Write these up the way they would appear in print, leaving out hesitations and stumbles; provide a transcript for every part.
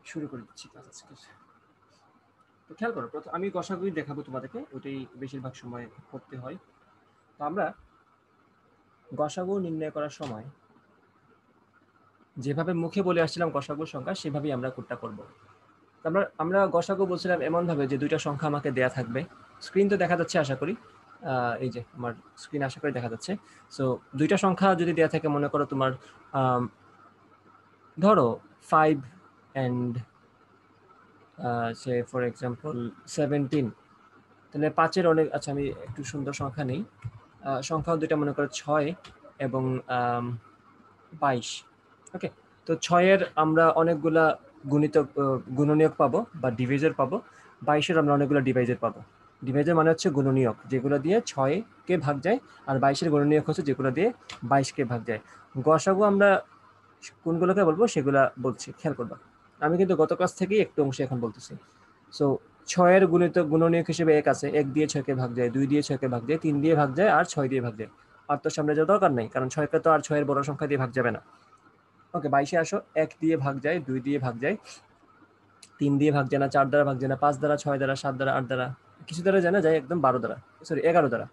শুরু করে দিচ্ছি ক্লাস আজকে। তো খেয়াল করো, প্রথম আমি গসাগুই দেখাবো তোমাদেরকে, ওটাই বেশিরভাগ সময় করতে হয়। তো আমরা গসাগু নির্ণয় করার সময় যেভাবে মুখে বলে আসছিলাম গসাগুর সংখ্যা, সেভাবেই আমরা কোডটা করব। আমরা আমরা গসাগু বলছিলাম এমনভাবে যে দুইটা সংখ্যা আমাকে দেয়া থাকবে। স্ক্রিন তো দেখা যাচ্ছে আশা করি। এই যে আমার স্ক্রিন আশা করি দেখা যাচ্ছে। সো দুইটা সংখ্যা যদি দেয়া থাকে, মনে করো তোমার ধরো 5 অ্যান্ড সে ফর এক্সাম্পল 17, তাহলে 5-এর অনেক, আচ্ছা আমি একটু সুন্দর সংখ্যা নেই। সংখ্যা দুইটা মনে করো 6 এবং 22। ওকে, তো 6-এর আমরা অনেকগুলা গুণিতক গুণনীয়ক পাবো বা ডিভাইজার পাবো। 22-এর আমরা অনেকগুলো ডিভাইজার পাবো। ডিভাইজার মানে হচ্ছে গুণনীয়ক, যেগুলো দিয়ে 6-কে ভাগ যায়, আর 22-এর গুণনীয়ক হচ্ছে যেগুলো দিয়ে 22-কে ভাগ যায়। গসাগু আমরা কোনগুলোকে বলবো সেগুলা বলছি, খেয়াল করবা। আমি কিন্তু গত ক্লাস থেকেই একটু অংশ এখন বলতেছি। সো 6-এর গুণনীয়ক হিসেবে 1 আছে, 1 দিয়ে 6-কে ভাগ যায়, 2 দিয়ে 6-কে ভাগ যায়, 3 দিয়ে ভাগ যায়, আর 6 দিয়ে ভাগ যায়। আর তো সামনে যাওয়ার দরকার নেই, কারণ 6-কে তো আর 6-এর বড় সংখ্যা দিয়ে ভাগ যাবে না। ওকে, 22-এ আসো, 1 দিয়ে ভাগ যায়, 2 দিয়ে ভাগ যায়, 3 দিয়ে ভাগ যায় না, 4 দ্বারা ভাগ যায় না, 5 দ্বারা, 6 দ্বারা, 7 দ্বারা, 8 দ্বারা, কিছু দ্বারা যায় না, যায় একদম 12 দ্বারা, সরি 11 দ্বারা।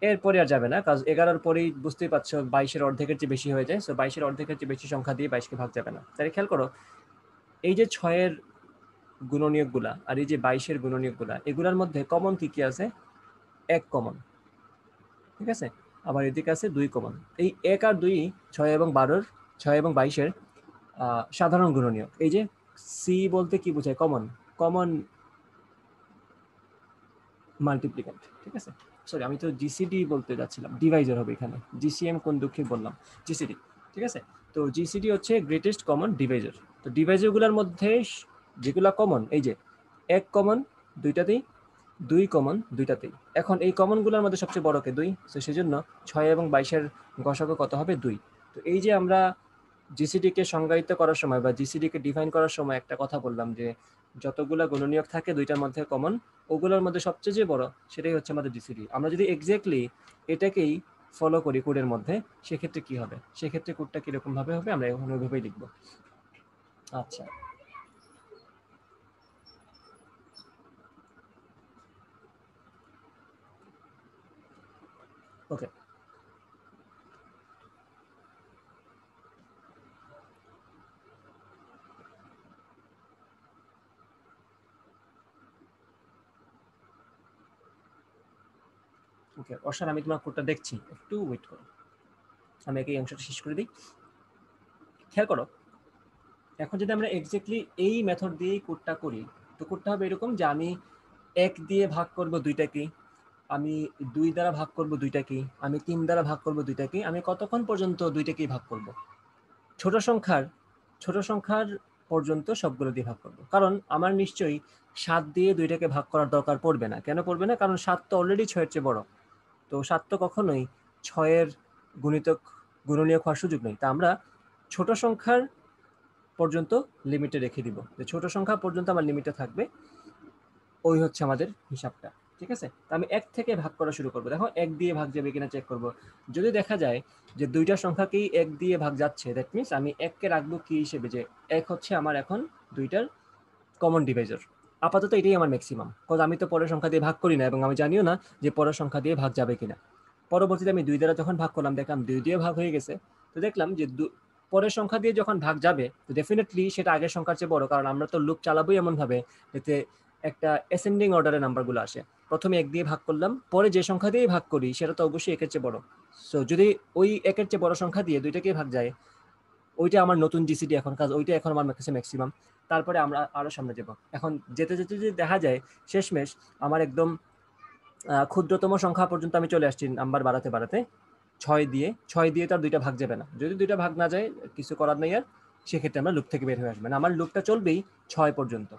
এরপরে আর যাবে না, কারণ 11-র পরেই বুঝতেই পারছো 22-এর অর্ধেকের চেয়ে বেশি হয়ে যায়। সো 22-এর অর্ধেকের চেয়ে বেশি সংখ্যা দিয়ে 22-কে ভাগ যাবে না। তাহলে খেয়াল করো, এই যে 6-এর গুণনীয়কগুলা আর এই যে 22-এর গুণনীয়কগুলা, এগুলার মধ্যে কমন কি কি আছে? 1 কমন, ঠিক আছে? আবার এদিকে আছে 2 কমন। এই 1 আর 2 6 এবং 12-র, 6 এবং 22-এর সাধারণ গুণনীয়ক। এই যে সি বলতে কি বোঝায়? কমন, কমন মাল্টিপ্লিক্যান্ট, ঠিক আছে? সরি, আমি তো জিসিডি বলতে যাচ্ছিলাম, ডিভাইজার হবে এখানে। জিসিএম কোন দুঃখে বললাম, জিসিডি, ঠিক আছে? তো জিসিডি হচ্ছে গ্রেটেস্ট কমন ডিভাইজার। তো ডিভাইজারগুলোর মধ্যে যেগুলা কমন, এই যে 1 কমন দুইটাতেই, 2 কমন দুইটাতেই। এখন এই কমনগুলোর মধ্যে সবচেয়ে বড় কে? 2। তো সেজন্য 6 এবং 22-এর গসাগু কত হবে? 2। তো এই যে আমরা জিসিডি কে সংজ্ঞায়িত করার সময় বা জিসিডি কে ডিফাইন করার সময় একটা কথা বললাম যে যতগুলা গুণনীয়ক থাকে দুইটার মধ্যে কমন, ওগুলোর মধ্যে সবচেয়ে যে বড় সেটাই হচ্ছে আমাদের জিসিডি। আমরা যদি এক্স্যাক্টলি এটাকেই ফলো করি কোডের মধ্যে, সেক্ষেত্রে কি হবে? সেক্ষেত্রে কোডটা কিরকম ভাবে হবে আমরা এখন ওইভাবেই লিখবো। আচ্ছা, ওকে, ওকে অর্ষান, আমি তোমার কোডটা দেখছি, একটু ওয়েট করো, আমি এই অংশটা শেষ করে দিই। খেয়াল করো, এখন যদি আমরা এক্স্যাক্টলি এই মেথড দিয়েই কোডটা করি, তো কোডটা হবে এরকম যে আমি 1 দিয়ে ভাগ করব দুইটাকেই, আমি 2 দ্বারা ভাগ করব দুইটাকেই, আমি 3 দ্বারা ভাগ করব দুইটাকেই, আমি কতক্ষণ পর্যন্ত দুইটাকেই ভাগ করব? ছোট সংখ্যার ছোট সংখ্যার পর্যন্ত সবগুলো দিয়ে ভাগ করব। কারণ আমার নিশ্চয়ই 7 দিয়ে দুইটাকে ভাগ করার দরকার পড়বে না। কেন পড়বে না? কারণ 7 তো অলরেডি 6-এর চেয়ে বড়। তো 7 তো কখনোই 6-এর গুণিতক গুণনীয়ক হওয়ার সুযোগ নেই। তা আমরা ছোট সংখ্যার পর্যন্ত লিমিটে রেখে দিব, যে ছোট সংখ্যা পর্যন্ত আমার লিমিটে থাকবে, ওই হচ্ছে আমাদের হিসাবটা, ঠিক আছে? তো আমি 1 থেকে ভাগ করা শুরু করব। দেখো 1 দিয়ে ভাগ যাবে কিনা চেক করব। যদি দেখা যায় যে দুইটা সংখ্যাকেই 1 দিয়ে ভাগ যাচ্ছে, দ্যাট মিনস আমি 1 কে রাখবো কি হিসেবে, যে 1 হচ্ছে আমার এখন দুইটার কমন ডিভাইজার। আপাতত এটাই আমার ম্যাক্সিমাম, কারণ আমি তো পরের সংখ্যা দিয়ে ভাগ করি না এবং আমি জানিও না যে পরের সংখ্যা দিয়ে ভাগ যাবে কিনা। পরবর্তীতে আমি 2 দ্বারা যখন ভাগ করলাম, দেখলাম 2 দিয়ে ভাগ হয়ে গেছে। তো দেখলাম যে পরের সংখ্যা দিয়ে যখন ভাগ যাবে, তো ডেফিনেটলি সেটা আগের সংখ্যার চেয়ে বড়, কারণ আমরা তো লুপ চালাবোই এমনভাবে যাতে একটা অ্যাসেন্ডিং অর্ডারে নাম্বারগুলো আসে। প্রথমে 1 দিয়ে ভাগ করলাম, পরে যে সংখ্যা দিয়েই ভাগ করি সেটা তো অবশ্যই 1-এর চেয়ে বড়। সো যদি ওই 1-এর চেয়ে বড় সংখ্যা দিয়ে দুইটাকেই ভাগ যায়, ওইটা আমার নতুন জিসিডি এখন, কাজ ওইটা এখন আমার কাছে ম্যাক্সিমাম। তারপরে আমরা আরো সামনে যাব। এখন যেতে যেতে যদি দেখা যায় শেষমেশ আমার একদম ক্ষুদ্রতম সংখ্যা পর্যন্ত আমি চলে আসছি, নাম্বার বাড়াতে বাড়াতে 6 দিয়ে তো আর দুইটা ভাগ যাবে না। যদি দুইটা ভাগ না যায়, কিছু করার নেই আর, সেক্ষেত্রে আমরা লুপ থেকে বের হয়ে আসবে না, আমার লুপটা চলবেই 6 পর্যন্ত।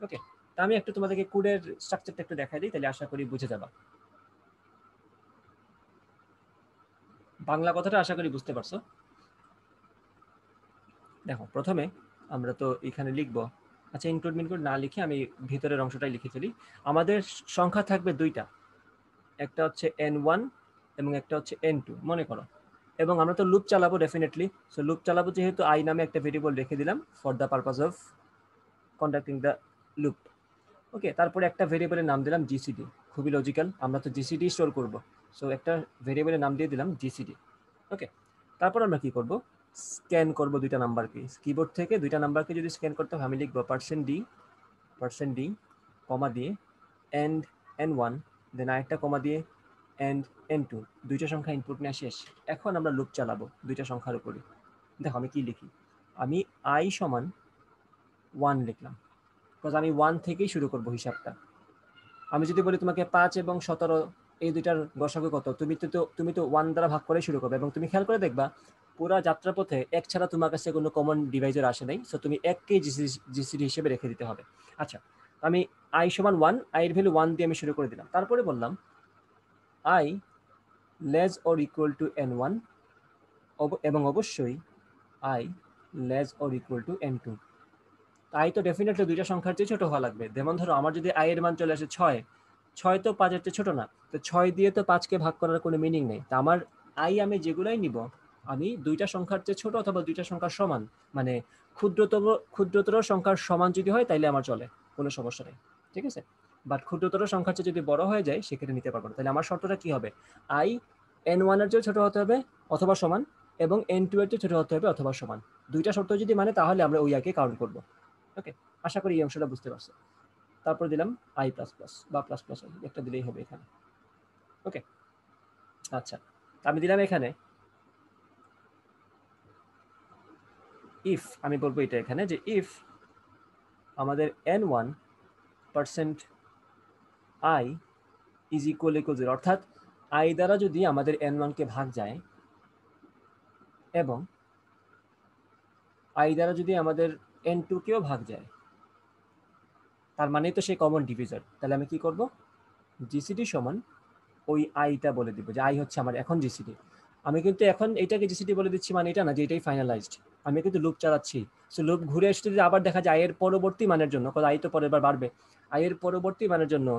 ওকে, তা আমি একটু তোমাদেরকে কোডের স্ট্রাকচারটা একটু দেখাই দিই, তাহলে আশা করি বুঝে যাবা। বাংলা কথাটা আশা করি বুঝতে পারছো। দেখো প্রথমে আমরা তো এখানে লিখবো, আচ্ছা ইনক্লুড মিনক্লুড না লিখে আমি ভিতরের অংশটাই লিখে ফেলি। আমাদের সংখ্যা থাকবে দুইটা, একটা হচ্ছে n1 এবং একটা হচ্ছে n2, মনে করো। এবং আমরা তো লুপ চালাবো ডেফিনেটলি। সো লুপ চালাবো যেহেতু আই নামে একটা ভেরিয়েবল রেখে দিলাম for the purpose of conducting the loop. Okay, তারপরে একটা ভেরিয়েবলের নাম দিলাম জিসিডি। খুবই লজিক্যাল, আমরা তো জিসিডি স্টোর করব। সো একটা ভেরিয়েবলের নাম দিয়ে দিলাম জিসিডি। ওকে, তারপর আমরা কি করব, স্ক্যান করব দুইটা নাম্বারকে। কিবোর্ড থেকে দুইটা নাম্বারকে যদি স্ক্যান করতে হয় আমি লিখবো %d কমা দিয়ে এন্ড n1, দেন আরেকটা কমা দিয়ে এন্ড n2। দুইটা সংখ্যা ইনপুট নেওয়া শেষ। এখন আমরা লুপ চালাবো দুইটা সংখ্যার উপরে। দেখো আমি কি লিখি, আমি i সমান 1 লিখলাম, বিকজ আমি 1 থেকেই শুরু করব হিসাবটা। আমি যদি বলি তোমাকে 5 এবং 17 এই দুইটার গসাগু কত, তুমি তো 1 দ্বারা ভাগ করে শুরু করবে, এবং তুমি খেয়াল করে দেখবা পুরো যাত্রাপথে এক ছাড়া তোমার কাছে কোনো কমন ডিভাইজার আসে নাই। সো তুমি এককে জিসিডি হিসেবে রেখে দিতে হবে। আচ্ছা, আমি i সমান 1, i এর ভ্যালু 1 দিয়ে আমি শুরু করে দিলাম। তারপরে বললাম i less or equal to n1, এবং অবশ্যই i less or equal to n2। i তো ডেফিনেটলি দুইটা সংখ্যার চেয়ে ছোট হওয়া লাগবে। যেমন ধরো আমার যদি i এর মান চলে আসে 6, 6 তো 5 এর চেয়ে ছোট না, তো 6 দিয়ে তো 5 কে ভাগ করার কোনো মিনিং নেই। তা আমার i আমি যেগুলাই নিব, আমি দুইটা সংখ্যার চেয়ে ছোট অথবা দুইটা সংখ্যার সমান, মানে ক্ষুদ্রতর সংখ্যার সমান যদি হয় তাইলে আমার চলে, কোনো সমস্যা নেই, ঠিক আছে। বাট ক্ষুদ্রতর সংখ্যার চেয়ে যদি বড় হয়ে যায় সেক্ষেত্রে নিতে পারবো না। তাহলে আমার শর্তটা কি হবে, i n1 এর চেয়ে ছোট হতে হবে অথবা সমান, এবং n2 এর চেয়ে ছোট হতে হবে অথবা সমান। দুইটা শর্ত যদি মানে তাহলে আমরা ওই আগে কাউন্ট করব। ওকে, আশা করি এই অংশটা বুঝতে পারছো। তারপর দিলাম i প্লাস প্লাস বা প্লাস প্লাস, একটা দিলেই হবে এখানে। ওকে, আচ্ছা, আমি দিলাম এখানে ইফ, আমি বলবো এটা এখানে যে ইফ আমাদের n1% i is equal equal 0, অর্থাৎ i দ্বারা যদি আমাদের n1 কে ভাগ যায় এবং i দ্বারা যদি আমাদের n2 কেও ভাগ যায়, তার মানে তো সে কমন ডিভিজর। তাহলে আমি কি করব, জিসিডি সমান ওই আইটা বলে দিব যে আই হচ্ছে আমার এখন জিসিডি। আমি কিন্তু এখন এটাকে জিসিডি বলে দিচ্ছি মানে এটা না যে এটাই ফাইনালাইজড, আমি কিন্তু লুপ চালাচ্ছি। সো লুপ ঘুরে এসে যদি আবার দেখা যায় আয়ের পরবর্তী মানের জন্য, আই তো পরের বার বাড়বে, আয়ের পরবর্তী মানের জন্য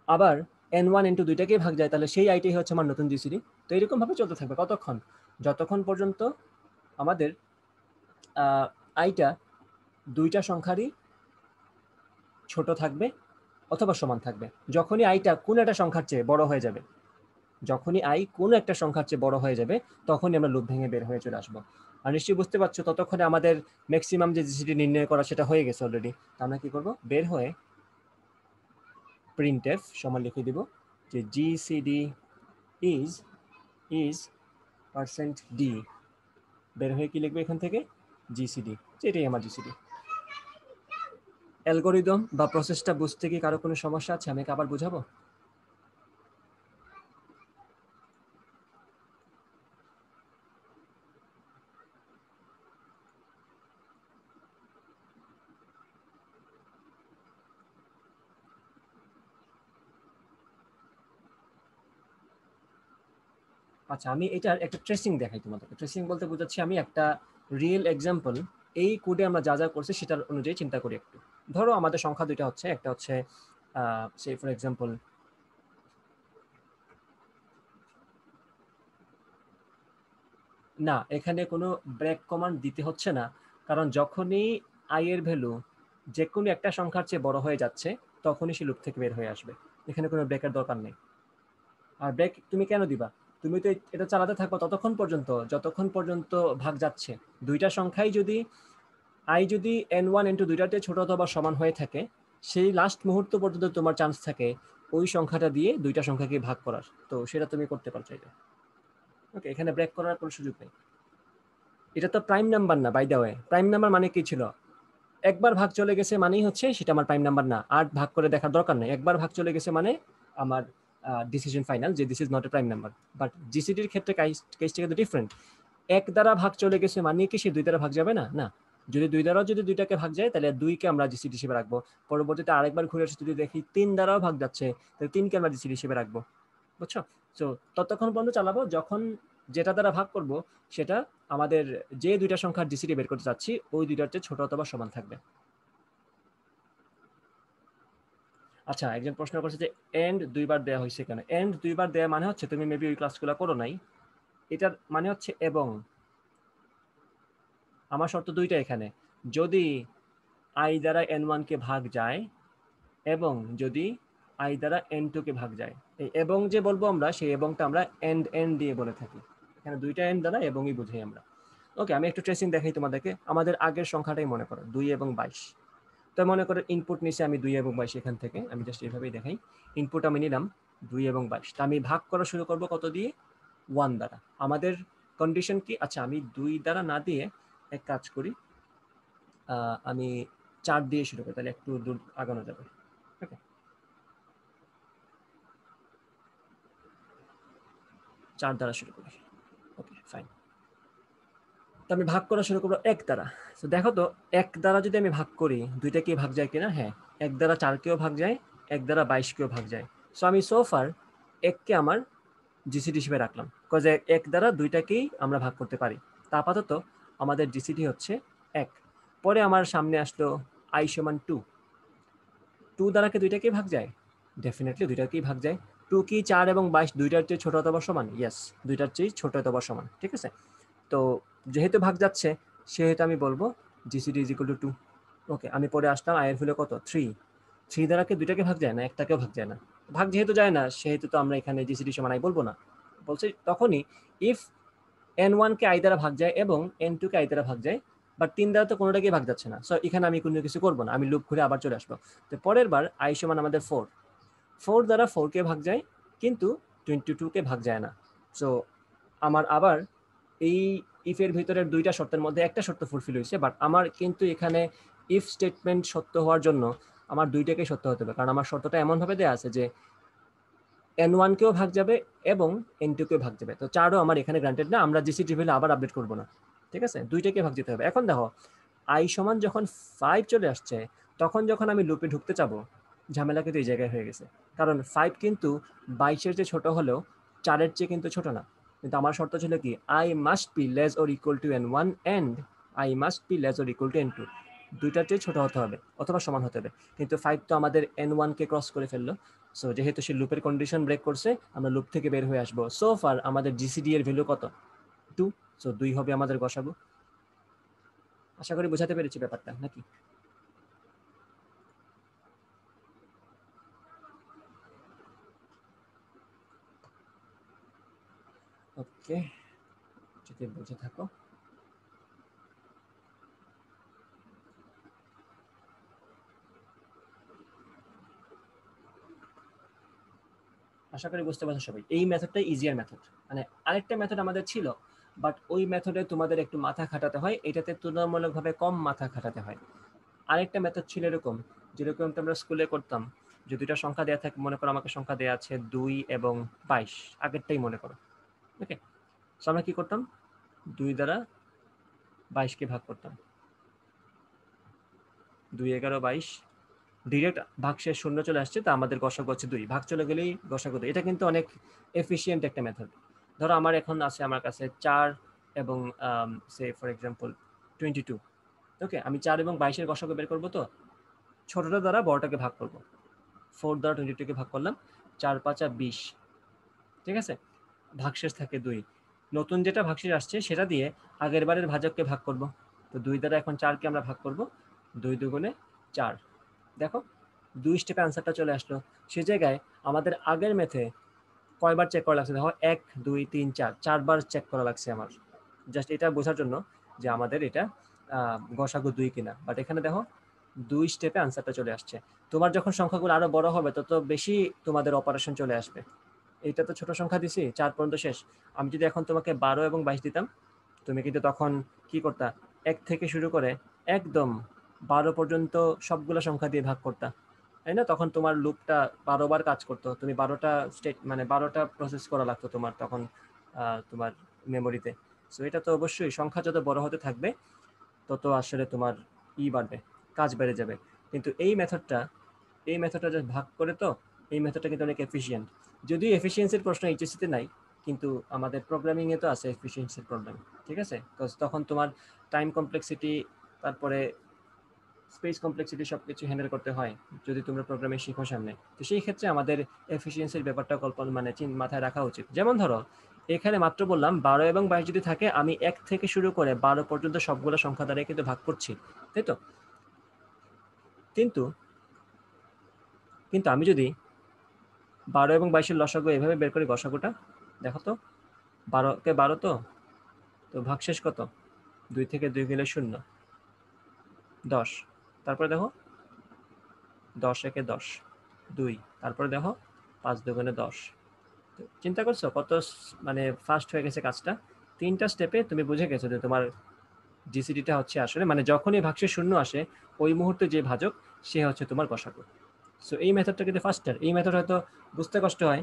আবার n1 n2 দুইটাকেই ভাগ যায়, তাহলে সেই আইটাই হচ্ছে আমার নতুন জিসিডি। তো এরকম ভাবে চলতে থাকবে কতক্ষণ, যতক্ষণ পর্যন্ত আমাদের আইটা দুইটা সংখ্যারই ছোট থাকবে অথবা সমান থাকবে। যখনই আইটা কোন একটা সংখ্যার চেয়ে বড় হয়ে যাবে, যখনই i কোনো একটা সংখ্যার চেয়ে বড় হয়ে যাবে, তখনই আমরা লুপ ভেঙে বের হয়ে চলে আসবো। আর নিশ্চয়ই বুঝতে পারছো ততক্ষণে আমাদের ম্যাক্সিমাম যে জিসিডি নির্ণয় করা সেটা হয়ে গেছে অলরেডি। তা আমরা কি করব, বের হয়ে প্রিন্টএফ সমান লিখে দিব যে জিসিডি ইজ %d। বের হয়ে কি লিখবে এখান থেকে, জিসিডি, এটাই আমার জিসিডি। অ্যালগোরিদম বা প্রসেসটা বুঝতে কি কারো কোনো সমস্যা আছে, আমি আবার বুঝাবো? আচ্ছা, আমি এটার একটা ট্রেসিং দেখাই তোমাদেরকে। ট্রেসিং বলতে বোঝাচ্ছি আমি একটা রিয়েল এক্সাম্পল, এই কোডে আমরা যা যা করছি সেটার অনুযায়ী চিন্তা করি একটু। ধরো আমাদের সংখ্যা দুইটা হচ্ছে, একটা হচ্ছে সে ফর এক্সাম্পল না, এখানে কোনো ব্রেক কমান্ড দিতে হচ্ছে না, কারণ যখনই i এর ভ্যালু যে কোনো একটা সংখ্যার চেয়ে বড় হয়ে যাচ্ছে তখনই সে লুপ থেকে বের হয়ে আসবে। এখানে কোনো ব্রেকের দরকার নেই। আর ব্রেক তুমি কেন দিবা, তুমি তো এটা চালাতে থাকো ততক্ষণ পর্যন্ত যতক্ষণ পর্যন্ত ভাগ যাচ্ছে। দুইটা সংখ্যাই যদি i যদি n1 n2 দুইটাতে ছোট অথবা সমান হয়ে থাকে, সেই লাস্ট মুহূর্ত পর্যন্ত তোমার চান্স থাকে ওই সংখ্যাটা দিয়ে দুইটা সংখ্যাকে ভাগ করার, তো সেটা তুমি করতে পারছো এটা। ওকে, এখানে ব্রেক করার কোনো সুযোগ নেই। এটা তো প্রাইম নাম্বার না, by the way. Prime number মানে কি ছিল, একবার ভাগ চলে গেছে মানেই হচ্ছে সেটা আমার প্রাইম নাম্বার না, আর ভাগ করে দেখার দরকার নেই। একবার ভাগ চলে গেছে মানে আমার ডিসিশন ফাইনাল যে this is not a prime number. But জিসিডির ক্ষেত্রে কেসটা কিন্তু ডিফারেন্ট। এক দ্বারা ভাগ চলে গেছে মানে কি সে দুই দ্বারা ভাগ যাবে না, না। যদি দুই দ্বারাও যদি দুইটাকে ভাগ যায় তাহলে দুইকে আমরা জিসিডি হিসেবে রাখবো। পরবর্তীতে আরেকবার ঘুরে এসে যদি দেখি তিন দ্বারাও ভাগ যাচ্ছে তাহলে তিনকে আমরা জিসিডি হিসেবে রাখবো, বুঝছো? তো ততক্ষণ পর্যন্ত চালাবো যখন যেটা দ্বারা ভাগ করব সেটা আমাদের যে দুইটা সংখ্যার জিসিডি বের করতে চাচ্ছি ওই দুইটার চেয়ে ছোট অথবা সমান থাকবে। আচ্ছা, একজন প্রশ্ন করছে যে এন্ড দুইবার দেয়া হয়েছে কেন। এন্ড দুইবার দেয়া মানে হচ্ছে তুমি মেবি ওই ক্লাসগুলো করো নাই। এটার মানে হচ্ছে এবং। আমার শর্ত দুইটা এখানে, যদি i দ্বারা n1 কে ভাগ যায় এবং যদি i দ্বারা n2 কে ভাগ যায়। এই এবং যে বলবো আমরা, সেই এবংটা আমরা এন্ড দিয়ে বলে থাকি। এখানে দুইটা এন্ড দ্বারা এবংই বুঝাই আমরা। ওকে, আমি একটু ট্রেসিং দেখাই তোমাদেরকে। আমাদের আগের সংখ্যাটাই মনে করো 2 এবং 22। তো মনে করো ইনপুট নিচে আমি 2 এবং 22, এখান থেকে আমি জাস্ট এইভাবেই দেখাই। ইনপুট আমি নিলাম 2 এবং 22, তা আমি ভাগ করা শুরু করব কত দিয়ে? 1 দ্বারা। আমাদের কন্ডিশন কি? আচ্ছা, আমি 2 দ্বারা না দিয়ে এক কাজ করি, আমি 4 দিয়ে শুরু করি, তাহলে একটু দূর আগানো যাবে। ওকে, 4 দ্বারা শুরু করি। ওকে, ফাইন। তো আমি ভাগ করা শুরু করবো 1 দ্বারা। তো দেখো তো, 1 দ্বারা যদি আমি ভাগ করি, দুইটা কি ভাগ যায় কিনা? হ্যাঁ, 1 দ্বারা 4 কেও ভাগ যায়, 1 দ্বারা 22 কেও ভাগ যায়। সো আমি সোফার 1 কে আমার জিসিডি হিসেবে রাখলাম, বিকজ 1 দ্বারা দুইটাকেই আমরা ভাগ করতে পারি। তা আপাতত আমাদের জিসিডি হচ্ছে 1। পরে আমার সামনে আসলো i সমান 2। 2 দ্বারা কি দুইটাকেই ভাগ যায়? ডেফিনেটলি দুইটাকেই ভাগ যায়। 2 কি 4 এবং 22 দুইটার চেয়ে ছোট অথবা সমান? ইয়েস, দুইটার চেয়ে ছোট অথবা সমান। ঠিক আছে, তো যেহেতু ভাগ যাচ্ছে, সেহেতু আমি বলবো জিসিডি ইজ ইকুয়াল টু 2। ওকে, আমি পরে আসলাম i এর ভ্যালু কত? 3। 3 দ্বারা কি দুইটাকে ভাগ যায় না? একটাকেও ভাগ যায় না। ভাগ যেহেতু যায় না, সেহেতু তো আমরা এখানে জিসিডি সমান i বলবো না। বলছি তখনই ইফ n1 কে i দ্বারা ভাগ যায় এবং n2 কে i দ্বারা ভাগ যায়, বাট 3 দ্বারা তো কোনোটাকেই ভাগ যাচ্ছে না। সো এখানে আমি কোনো কিছু করবো না, আমি লুপ ঘুরে আবার চলে আসবো। তো পরের বার i সমান আমাদের 4। 4 দ্বারা 4 কে ভাগ যায়, কিন্তু 22 কে ভাগ যায় না। সো আমার আবার এই ইফের ভিতরের দুইটা শর্তের মধ্যে একটা শর্ত ফুলফিল হয়েছে, বাট আমার কিন্তু এখানে ইফ স্টেটমেন্ট সত্য হওয়ার জন্য আমার দুইটাকেই সত্য হতে হবে, কারণ আমার শর্তটা এমনভাবে দেওয়া আছে যে n1 কেও ভাগ যাবে এবং n2 কেও ভাগ যাবে। তো 4ও আমার এখানে গ্রান্টেড না, আমরা জিসিডি ভ্যালু আবার আপডেট করবো না। ঠিক আছে, দুইটাকে ভাগ যেতে হবে। এখন দেখো, i সমান যখন 5 চলে আসছে, তখন যখন আমি লুপে ঢুকতে চাবো, ঝামেলা কিন্তু এই জায়গায় হয়ে গেছে। কারণ 5 কিন্তু 22-এর চেয়ে ছোট হলেও 4-এর চেয়ে কিন্তু ছোট না। কিন্তু আমার শর্ত ছিল কি, i must be less or equal to n1 and i must be less or equal to n2। দুইটার চেয়ে ছোট হতে হবে অথবা সমান হতে হবে। কিন্তু 5 তো আমাদের n1 কে ক্রস করে ফেললো। সো যেহেতু সে লুপের কন্ডিশন ব্রেক করছে, আমরা লুপ থেকে বের হয়ে আসবো। সো ফার আমাদের জিসিডি এর ভ্যালু কত? 2। সো 2 হবে আমাদের গসাগু। আশা করি বোঝাতে পেরেছি ব্যাপারটা, নাকি? ওকে, যদি বুঝে থাকো। আশা করি বুঝতে পারছো সবাই। এই মেথডটাই ইজিয়ার মেথড। মানে আরেকটা মেথড আমাদের ছিল, বাট ওই মেথডে তোমাদের একটু মাথা খাটাতে হয়, এটাতে তুলনামূলকভাবে কম মাথা খাটাতে হয়। আরেকটা মেথড ছিল এরকম, যেরকম আমরা স্কুলে করতাম, যে দুইটা সংখ্যা দেওয়া থাকে, মনে করো আমাকে সংখ্যা দেওয়া আছে 2 এবং 22, আগেরটাই মনে করো। ওকে, সো আমরা কি করতাম? 2 দ্বারা 22-কে ভাগ করতাম। 2 11 22, ডিরেক্ট ভাগশেষ শূন্য চলে আসছে, তা আমাদের গসাগু হচ্ছে 2। ভাগ চলে গেলেই গসাগু 2। এটা কিন্তু অনেক এফিসিয়েন্ট একটা মেথড। ধরো আমার এখন আছে আমার কাছে 4 এবং সে ফর এক্সাম্পল 22। ওকে, আমি 4 এবং 22-এর গসাগু বের করবো, তো ছোটটা দ্বারা বড়টাকে ভাগ করব। 4 দ্বারা 22-কে ভাগ করলাম, 4 5 20। ঠিক আছে, ভাগশেষ থাকে 2। নতুন যেটা ভাগশেষ আসছে সেটা দিয়ে আগের বারের ভাজককে ভাগ করব। তো 2 দ্বারা এখন 4-কে আমরা ভাগ করব, 2 দুগুণে 4। দেখো, 2 স্টেপে আনসারটা চলে আসলো। সে জায়গায় আমাদের আগের মেথে কয়বার চেক করা লাগছে? দেখো, 1 2 3 4, 4বার চেক করা লাগছে আমার, জাস্ট এটা বোঝার জন্য যে আমাদের এটা গসাগু 2 কিনা। বাট এখানে দেখো 2 স্টেপে আনসারটা চলে আসছে। তোমার যখন সংখ্যাগুলো আরো বড় হবে, তত বেশি তোমাদের অপারেশন চলে আসবে। এইটা তো ছোট সংখ্যা দিছি, 4 পর্যন্ত শেষ। আমি যদি এখন তোমাকে 12 এবং 22 দিতাম, তুমি কিন্তু তখন কি করতা? 1 থেকে শুরু করে একদম 12 পর্যন্ত সবগুলো সংখ্যা দিয়ে ভাগ করতা, তাই না? তখন তোমার লুপটা 12 বার কাজ করতো, তুমি 12টা স্টেট মানে 12টা প্রসেস করা লাগতো তোমার তখন তোমার মেমোরিতে। সো এটা তো অবশ্যই, সংখ্যা যত বড় হতে থাকবে, তত আসলে তোমার বাড়বে, কাজ বেড়ে যাবে। কিন্তু এই মেথডটা যে ভাগ করে, তো এই মেথডটা কিন্তু অনেক এফিসিয়েন্ট। যদিও এফিসিয়েন্সির প্রশ্ন এইচএসসিতে নাই, কিন্তু আমাদের প্রোগ্রামিংয়ে তো আছে এফিসিয়েন্সির প্রবলেম। ঠিক আছে, তখন তোমার টাইম কমপ্লেক্সিটি, তারপরে স্পেস কমপ্লেক্সিটি সবকিছু হ্যান্ডেল করতে হয় যদি তোমরা প্রোগ্রামিং শিখো সামনে। তো সেই ক্ষেত্রে আমাদের এফিসিয়েন্সির ব্যাপারটা কল্পনা মানে মাথায় রাখা উচিত। যেমন ধরো এখানে মাত্র বললাম 12 এবং 22 যদি থাকে আমি 1 থেকে শুরু করে 12 পর্যন্ত সবগুলো সংখ্যা দ্বারা কিন্তু ভাগ করছি, তাই তো? কিন্তু আমি যদি 12 এবং 22 এর লসাগু এভাবে বের করি, গসাগুটা দেখো তো, 12 কে 12 তো ভাগশেষ কত? 2 থেকে 2 গেলে 0, 10। তারপরে দেখো 10 একে 10, 2। তারপরে দেখো 5 দুগুণে 10। চিন্তা করছো কত মানে ফাস্ট হয়ে গেছে কাজটা? 3টা স্টেপে তুমি বুঝে গেছো যে তোমার জিসিডিটা হচ্ছে আসলে মানে যখনই ভাগশেষ 0 আসে ওই মুহূর্তে যে ভাজক সে হচ্ছে তোমার গসাগু। সো এই মেথডটা কিন্তু ফাস্টার। এই মেথড হয়তো বুঝতে কষ্ট হয়,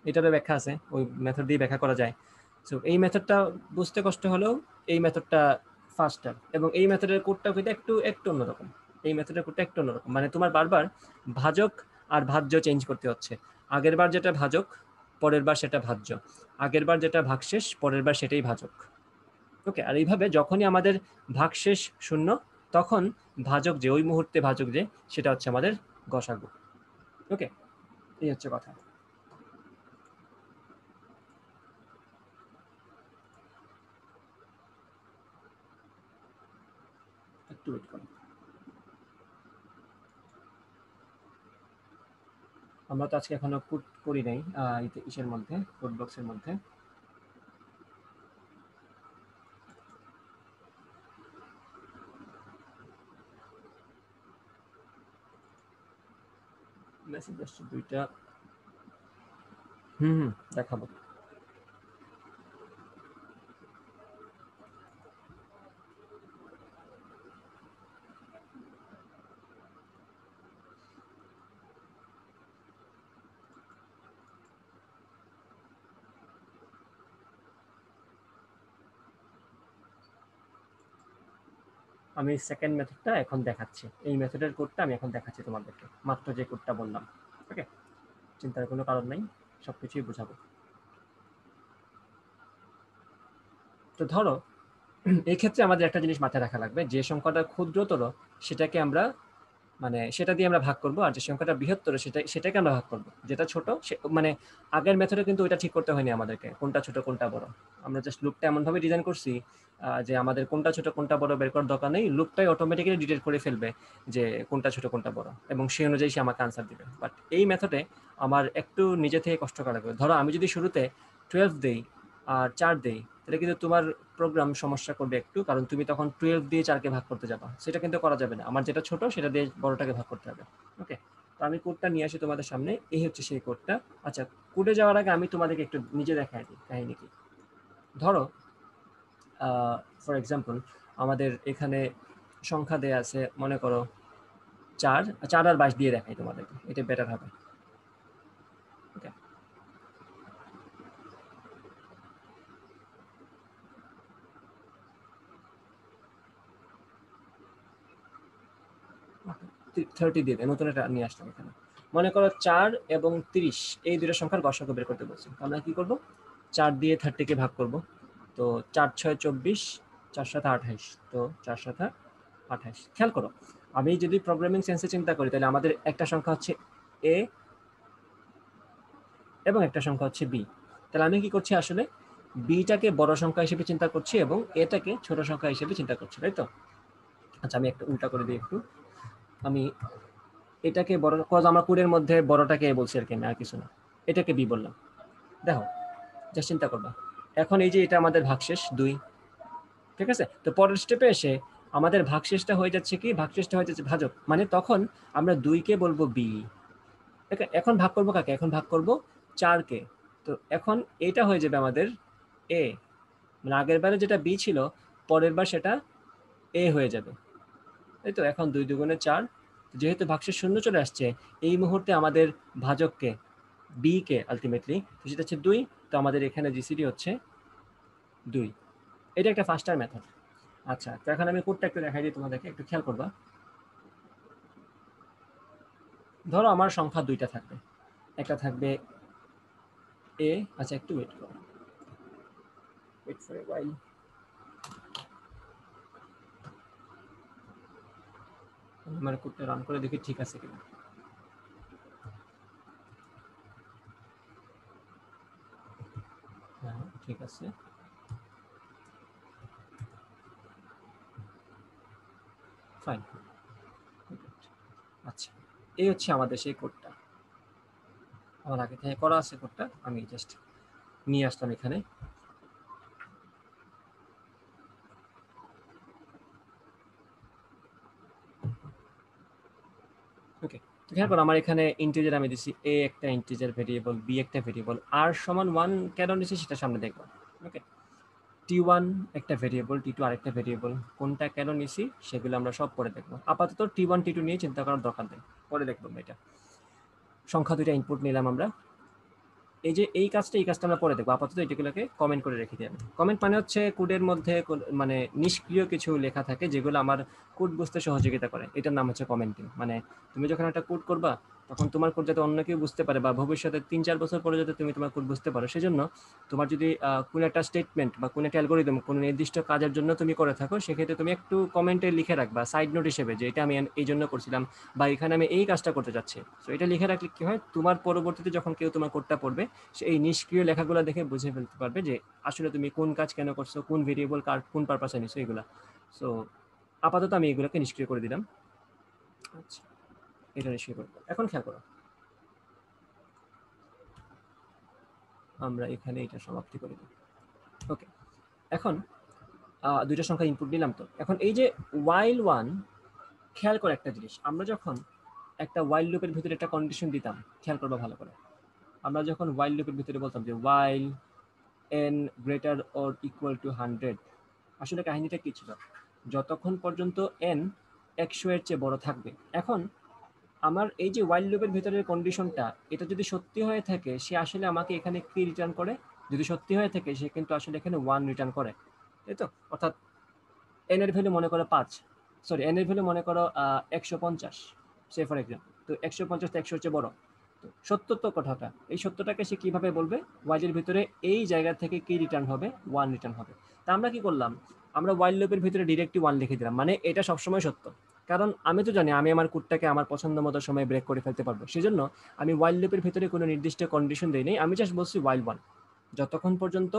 এটারও ব্যাখ্যা আছে, ওই মেথড দিয়ে ব্যাখ্যা করা যায়। সো এই মেথডটা বুঝতে কষ্ট হলেও এই মেথডটা ফাস্টার, এবং এই মেথডের কোডটাও কিন্তু একটু অন্যরকম। এই মেথডের কোডটা একটু অন্যরকম, মানে তোমার বারবার ভাজক আর ভাজ্য চেঞ্জ করতে হচ্ছে। আগের বার যেটা ভাজক পরের বার সেটা ভাজ্য, আগের বার যেটা ভাগশেষ পরের বার সেটাই ভাজক। ওকে, আর এইভাবে যখনই আমাদের ভাগশেষ 0 তখন ভাজক যে ওই মুহূর্তে ভাজক যে সেটা হচ্ছে আমাদের গসাগু। ওকে, এই হচ্ছে কথা। একটু ওয়েট করুন, আমরা তো আজকে এখনো পুট করি নাই ইসের মধ্যে, কোড বক্সের মধ্যে। মেসেজ আসছে দুইটা, দেখাবো। আমি সেকেন্ড মেথডটা এখন দেখাচ্ছি, এই মেথডের কোডটা আমি এখন দেখাচ্ছি তোমাদেরকে, মাত্র যে কোডটা বললাম। ওকে, চিন্তার কোনো কারণ নাই, সবকিছুই বোঝাবো। তো ধরো এই ক্ষেত্রে আমাদের একটা জিনিস মাথায় রাখা লাগবে, যে সংখ্যাটা ক্ষুদ্রতর সেটাকে আমরা মানে সেটা দিয়ে আমরা ভাগ করব, আর যে সংখ্যাটা বৃহত্তর সেটাকে আমরা ভাগ করব। যেটা ছোট মানে আগের মেথডে কিন্তু ওইটা ঠিক করতে হয়নি আমাদেরকে, কোনটা ছোট কোনটা বড়। আমরা জাস্ট লুপটা এমনভাবে ডিজাইন করছি যে আমাদের কোনটা ছোট কোনটা বড় বের করার দরকার নেই, লুপটাই অটোমেটিক্যালি ডিটেক্ট করে ফেলবে যে কোনটা ছোট কোনটা বড়, এবং সেই অনুযায়ী সে আমাকে আনসার দিবে। বাট এই মেথডে আমার একটু নিজে থেকে কষ্ট করা লাগবে। ধরো আমি যদি শুরুতে 12 দেই আর 4 দেই, তাহলে কিন্তু তোমার প্রোগ্রাম সমস্যা করবে একটু, কারণ তুমি তখন 12 দিয়ে 4কে ভাগ করতে যাবা, সেটা কিন্তু করা যাবে না। আমার যেটা ছোট সেটা দিয়ে বড়টাকে ভাগ করতে হবে। ওকে, তো আমি কোডটা নিয়ে আসি তোমাদের সামনে, এই হচ্ছে সেই কোডটা। আচ্ছা, কোডে যাওয়ার আগে আমি তোমাদেরকে একটু নিজে দেখাই দিই কাহিনী কি। ধরো ফর এক্সাম্পল আমাদের এখানে সংখ্যা দেয়া আছে, মনে করো 4, 4 আর 22 দিয়ে দেখাই তোমাদেরকে, এটা বেটার হবে। ওকে, 30 দিয়ে দেয়, নতুন একটা নিয়ে আসলাম এখানে। মনে করো 4 এবং 30 এই দুটো সংখ্যার গসাগু বের করতে বলছি, আমরা কি করব, 4 দিয়ে 30কে ভাগ করব। তো 4 6 24, 4 7 28, তো 4 7 28। খেয়াল করো, আমি যদি প্রোগ্রামিং সেন্সে চিন্তা করি তাহলে আমাদের একটা সংখ্যা হচ্ছে এ এবং একটা সংখ্যা হচ্ছে বি। তাহলে আমি কি করছি আসলে, বিটাকে বড় সংখ্যা হিসেবে চিন্তা করছি এবং এটাকে ছোট সংখ্যা হিসেবে চিন্তা করছি, তাই তো? আচ্ছা, আমি একটা উল্টা করে দিই একটু। আমি এটাকে বড়, কজ আমার কোডের মধ্যে বড়টাকে এ বলছি আর কি, আর কিছু না। এটাকে বি বললাম। দেখো, জাস্ট চিন্তা করবা, এখন এই যে এটা আমাদের ভাগশেষ 2, ঠিক আছে? তো পরের স্টেপে এসে আমাদের ভাগশেষটা হয়ে যাচ্ছে কি, ভাগশেষটা হয়ে যাচ্ছে ভাজক, মানে তখন আমরা 2কে বলবো বি। এখন ভাগ করবো কাকে, এখন ভাগ করবো 4কে। তো এখন এটা হয়ে যাবে আমাদের এ, মানে আগের বারে যেটা বি ছিল পরের বার সেটা এ হয়ে যাবে, তাই তো? এখন 2 দুগুণে 4, যেহেতু ভাগশেষ 0 চলে আসছে এই মুহূর্তে আমাদের ভাজককে বি কে আলটিমেটলি, তো সেটা হচ্ছে 2, তো আমাদের এখানে জিসিডি হচ্ছে 2। এটা একটা ফাস্টার মেথড। আচ্ছা, তো এখন আমি কোডটা একটু দেখাই দিই তোমাদেরকে, একটু খেয়াল করবা। ধরো আমার সংখ্যা 2টা থাকবে, একটা থাকবে এ। আচ্ছা, একটু ওয়েট করো, ওয়েট ফর এ ওয়াইল। আমার কোডটা রান করে দেখি ঠিক আছে কিনা। হ্যাঁ, ঠিক আছে, ফাইন। আচ্ছা, এই হচ্ছে আমাদের সেই কোডটা। আমার আগে থেকে করা আছে কোডটা, আমি জাস্ট নিয়ে আসলাম এখানে। ওকে, তো খেয়াল করো আমার এখানে ইন্টিজার আমি দিছি a একটা ইন্টিজার ভেরিয়েবল, b একটা ভেরিয়েবল, r সমান 1 কেন নিছি সেটা সামনে দেখব। ওকে, t1 একটা ভেরিয়েবল, t2 আরেকটা ভেরিয়েবল, কোনটা কেন নিছি সেগুলো আমরা সব পরে দেখব। আপাতত t1 t2 নিয়ে চিন্তা করার দরকার নেই, পরে দেখব এটা। সংখ্যা দুইটা ইনপুট নিলাম আমরা। এই যে এই কাজটা আমরা পরে দেখবো, আপাতত এটাগুলোকে কমেন্ট করে রেখে দিই আমি। কমেন্ট মানে হচ্ছে কোডের মধ্যে মানে নিষ্ক্রিয় কিছু লেখা থাকে যেগুলো আমার কোড বুঝতে সহযোগিতা করে, এটার নাম হচ্ছে কমেন্টিং। মানে তুমি যখন একটা কোড করবা তখন তোমার কোড যাতে অন্য কেউ বুঝতে পারে বা ভবিষ্যতে 3-4 বছর পরে যাতে তুমি তোমার কোড বুঝতে পারো, সেজন্য তোমার যদি কোনো একটা স্টেটমেন্ট বা কোনো একটা অ্যালগোরিদম কোনো নির্দিষ্ট কাজের জন্য তুমি করে থাকো, সেক্ষেত্রে তুমি একটু কমেন্টে লিখে রাখবা সাইড নোট হিসেবে যে এটা আমি এই জন্য করছিলাম বা এখানে আমি এই কাজটা করতে যাচ্ছি। তো এটা লিখে রাখলে কি হয়, তোমার পরবর্তীতে যখন কেউ তোমার কোডটা পড়বে সে এই নিষ্ক্রিয় লেখাগুলো দেখে বুঝে ফেলতে পারবে যে আসলে তুমি কোন কাজ কেন করছো, কোন ভেরিয়েবল কার কোন পারপাসে নিছো এগুলা। সো আপাতত আমি এগুলোকে নিষ্ক্রিয় করে দিলাম। আচ্ছা, এটা নিষ্ক্রিয় করবো। এখন খেয়াল করো, আমরা এখানে এটা সমাপ্তি করে দিই। ওকে, এখন দুইটা সংখ্যা ইনপুট নিলাম। তো এখন এই যে while one, খেয়াল করে একটা জিনিস, আমরা যখন একটা while লুপের ভিতরে একটা কন্ডিশন দিতাম, খেয়াল করবো ভালো করে, আমরা যখন while লুপের ভিতরে বলতাম যে while n greater or equal to 100, আসলে কাহিনীটা কি ছিল, যতক্ষণ পর্যন্ত n 100 এর চেয়ে বড় থাকবে। এখন আমার এই যে while লুপের ভিতরের কন্ডিশনটা, এটা যদি সত্যি হয়ে থাকে সে আসলে আমাকে এখানে কি রিটার্ন করে, যদি সত্যি হয়ে থাকে সে কিন্তু আসলে এখানে 1 রিটার্ন করে, তাই তো? অর্থাৎ n এর ভ্যালু মনে করো 5, সরি n এর ভ্যালু মনে করো 150, সে ফর এক্সাম্পল। তো 150 তো 100 এর চেয়ে বড়। তো সত্য তো কথাটা, এই সত্যটাকে সে কিভাবে বলবে, while এর ভিতরে এই জায়গা থেকে কি রিটার্ন হবে, 1 রিটার্ন হবে। তা আমরা কি করলাম, আমরা while লুপের ভিতরে ডিরেক্টলি 1 লিখে দিলাম, মানে এটা সবসময় সত্য। কারণ আমি তো জানি আমি আমার কোডটাকে আমার পছন্দ মতো সময় ব্রেক করে ফেলতে পারবো, সেজন্য আমি while লুপের ভিতরে কোনো নির্দিষ্ট কন্ডিশন দেই নাই, আমি জাস্ট বলছি while 1, যতক্ষণ পর্যন্ত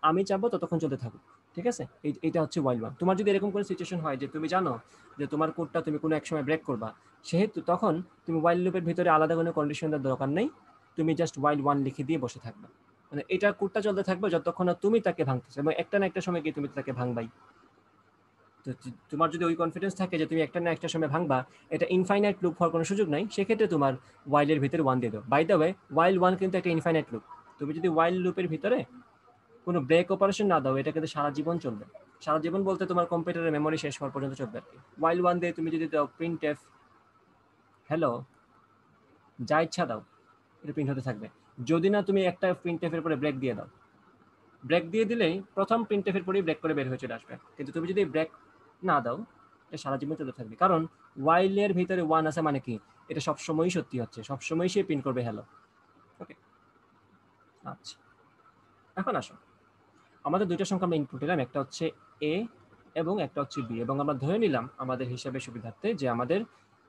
আমি চাবো ততক্ষণ চলতে থাকুক। ঠিক আছে, এইটা হচ্ছে while 1। তোমার যদি এরকম কোনো সিচুয়েশন হয় যে তুমি জানো যে তোমার কোডটা তুমি কোনো এক সময় ব্রেক করবা, সেহেতু তখন তুমি while লুপের ভিতরে আলাদা কোনো কন্ডিশন দেওয়ার দরকার নেই, তুমি জাস্ট while 1 লিখে দিয়ে বসে থাকবে। মানে এটা কোডটা চলতে থাকবে যতক্ষণ না তুমি তাকে ভাঙতেছো, এবং একটা না একটা সময় গিয়ে তুমি তাকে ভাঙবাই। তো তোমার যদি ওই কনফিডেন্স থাকে যে তুমি একটা না একটা সময় ভাঙবা, এটা ইনফাইনাইট লুপ হওয়ার কোনো সুযোগ নাই, সেক্ষেত্রে তোমার while এর ভিতরে 1 দিয়ে দাও। বাই দ্য ওয়ে, while 1 কিন্তু একটা ইনফাইনাইট লুপ। তুমি যদি while লুপের ভিতরে কোনো ব্রেক অপারেশন না দাও, এটা কিন্তু সারা জীবন চলবে। সারা জীবন বলতে তোমার কম্পিউটারের মেমোরি শেষ হওয়ার পর্যন্ত চলবে আর কি। while 1 দিয়ে তুমি যদি দাও printf হ্যালো, যা ইচ্ছা দাও, এটা প্রিন্ট হতে থাকবে। যদি না তুমি একটা printf এর পরে ব্রেক দিয়ে দাও, ব্রেক দিয়ে দিলেই প্রথম printf এর পরেই ব্রেক করে বের হয়ে চলে আসবে। কিন্তু তুমি যদি ব্রেক না দাও, এটা সারা জীবন চলতে থাকবে। কারণ while এর ভিতরে 1 আছে মানে কি, এটা সবসময়ই সত্যি হচ্ছে, সবসময় সে প্রিন্ট করবে হ্যালো। ওকে, আচ্ছা, এখন আসো, আমাদের দুইটা সংখ্যা আমরা ইনপুট দিলাম, একটা হচ্ছে a এবং একটা হচ্ছে b, এবং আমরা ধরে নিলাম আমাদের হিসাবে সুবিধার্থে যে আমাদের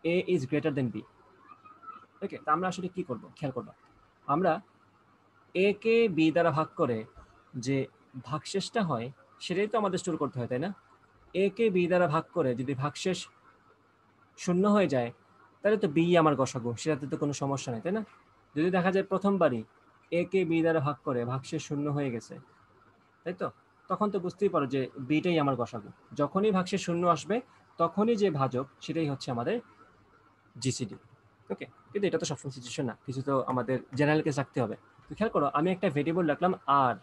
a is greater than b। ওকে, তা আমরা আসলে কি করব, খেয়াল করব, আমরা a কে b দ্বারা ভাগ করে যে ভাগশেষটা হয় সেটাই তো আমাদের স্টোর করতে হয়, তাই না? a কে b দ্বারা ভাগ করে যদি ভাগশেষ 0 হয়ে যায়, তাহলে তো b আমার গসাগু, সেটাতে তো কোনো সমস্যা নেই, তাই না? যদি দেখা যায় প্রথমবারই a কে b দ্বারা ভাগ করে ভাগশেষ 0 হয়ে গেছে, তাই তো, তখন তো বুঝতেই পারো যে বিটাই আমার গসাগু। যখনই ভাগশেষ 0 আসবে তখনই যে ভাজক সেটাই হচ্ছে আমাদের জিসিডি। ওকে, কিন্তু এটা তো সবসময় সিচুয়েশন না, কিছু তো আমাদের জেনারেল কেস রাখতে হবে। তো খেয়াল করো, আমি একটা ভেরিয়েবল রাখলাম আর,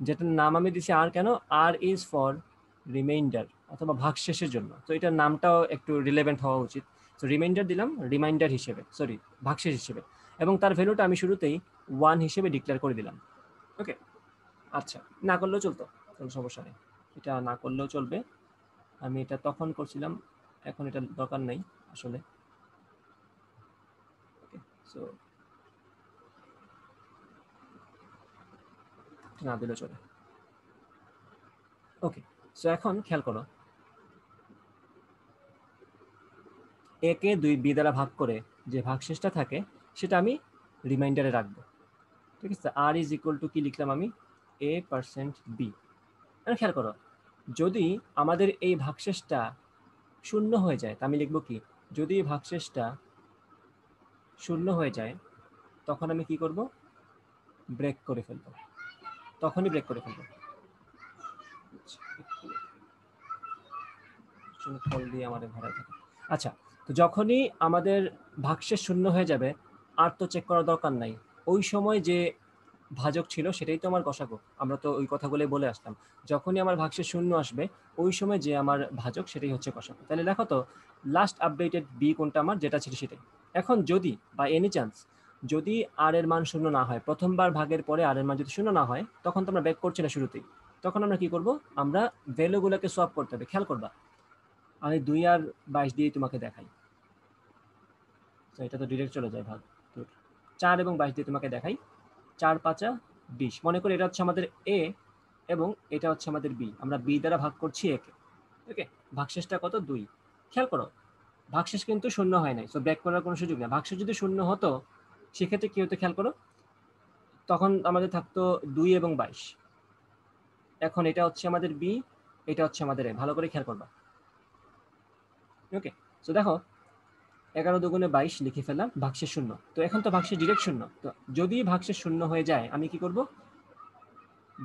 যেটার নাম আমি দিছি আর, কেন, আর ইজ ফর রিমাইন্ডার অথবা ভাগশেষের জন্য। তো এটার নামটাও একটু রিলেভেন্ট হওয়া উচিত। তো রিমাইন্ডার দিলাম রিমাইন্ডার হিসেবে, সরি ভাগশেষ হিসেবে, এবং তার ভ্যালুটা আমি শুরুতেই 1 হিসেবে ডিক্লেয়ার করে দিলাম। ওকে, আচ্ছা, না করলেও চলতো, কোনো সমস্যা নেই, এটা না করলেও চলবে। আমি এটা তখন করছিলাম, এখন এটা দরকার নেই আসলে। ওকে, সো না দিলেও চলে। ওকে, সো এখন খেয়াল করো, একে 2 বি দ্বারা ভাগ করে যে ভাগশেষটা থাকে সেটা আমি রিমাইন্ডারে রাখবো। ঠিক আছে, আর ইজ ইকুয়াল টু কি লিখলাম আমি, a% b। খেয়াল করো, যদি আমাদের এই ভাগশেষটা শূন্য হয়ে যায়, তা আমি লিখবো কি, যদি এই ভাগশেষটা শূন্য হয়ে যায় তখন আমি কি করব, ব্রেক করে ফেলবো, তখনই ব্রেক করে ফেলবো। ফল দিয়ে আমাদের ভরা থাকে। আচ্ছা, তো যখনই আমাদের ভাগশেষ শূন্য হয়ে যাবে, আর তো চেক করার দরকার নাই, ওই সময় যে ভাজক ছিল সেটাই তো আমার গসাগু, আমরা তো ওই কথাগুলোই বলে আসলাম। যখনই আমার ভাগশেষ শূন্য আসবে ওই সময় যে আমার ভাজক সেটাই হচ্ছে গসাগু। তাহলে দেখো তো লাস্ট আপডেটেড বি কোনটা আমার, যেটা ছিল সেটাই। এখন যদি বা এনি চান্স যদি আর এর মান শূন্য না হয়, প্রথমবার ভাগের পরে আর এর মান যদি শূন্য না হয়, তখন তো আমরা ব্যাক করছি না শুরুতেই, তখন আমরা কি করব, আমরা ভ্যালুগুলোকে সোয়াপ করতে হবে। খেয়াল করবা, আমি 2 আর 22 দিয়ে তোমাকে দেখাই, তো এটা তো ডিরেক্ট চলে যায় ভাগ, তো 4 এবং 22 দিয়ে তোমাকে দেখাই। 4 5 20, মনে করি এটা হচ্ছে আমাদের এ এবং এটা হচ্ছে আমাদের বি, আমরা বি দ্বারা ভাগ করছি এ কে। ওকে, ভাগশেষটা কত, 2। খেয়াল করো, ভাগশেষ কিন্তু শূন্য হয় নাই, সো ব্যাক করার কোনো সুযোগ নেই। ভাগশেষ যদি শূন্য হতো সেক্ষেত্রে কি হতো, খেয়াল করো, তখন আমাদের থাকতো 2 এবং 22। এখন এটা হচ্ছে আমাদের বি, এটা হচ্ছে আমাদের এ, ভালো করে খেয়াল করবা। ওকে, সো দেখো 11 দুগুণে 22 লিখে ফেললাম, ভাগশেষ শূন্য। তো এখন তো ভাগশেষ ডিরেক্ট শূন্য, তো যদি ভাগশেষ শূন্য হয়ে যায় আমি কি করব,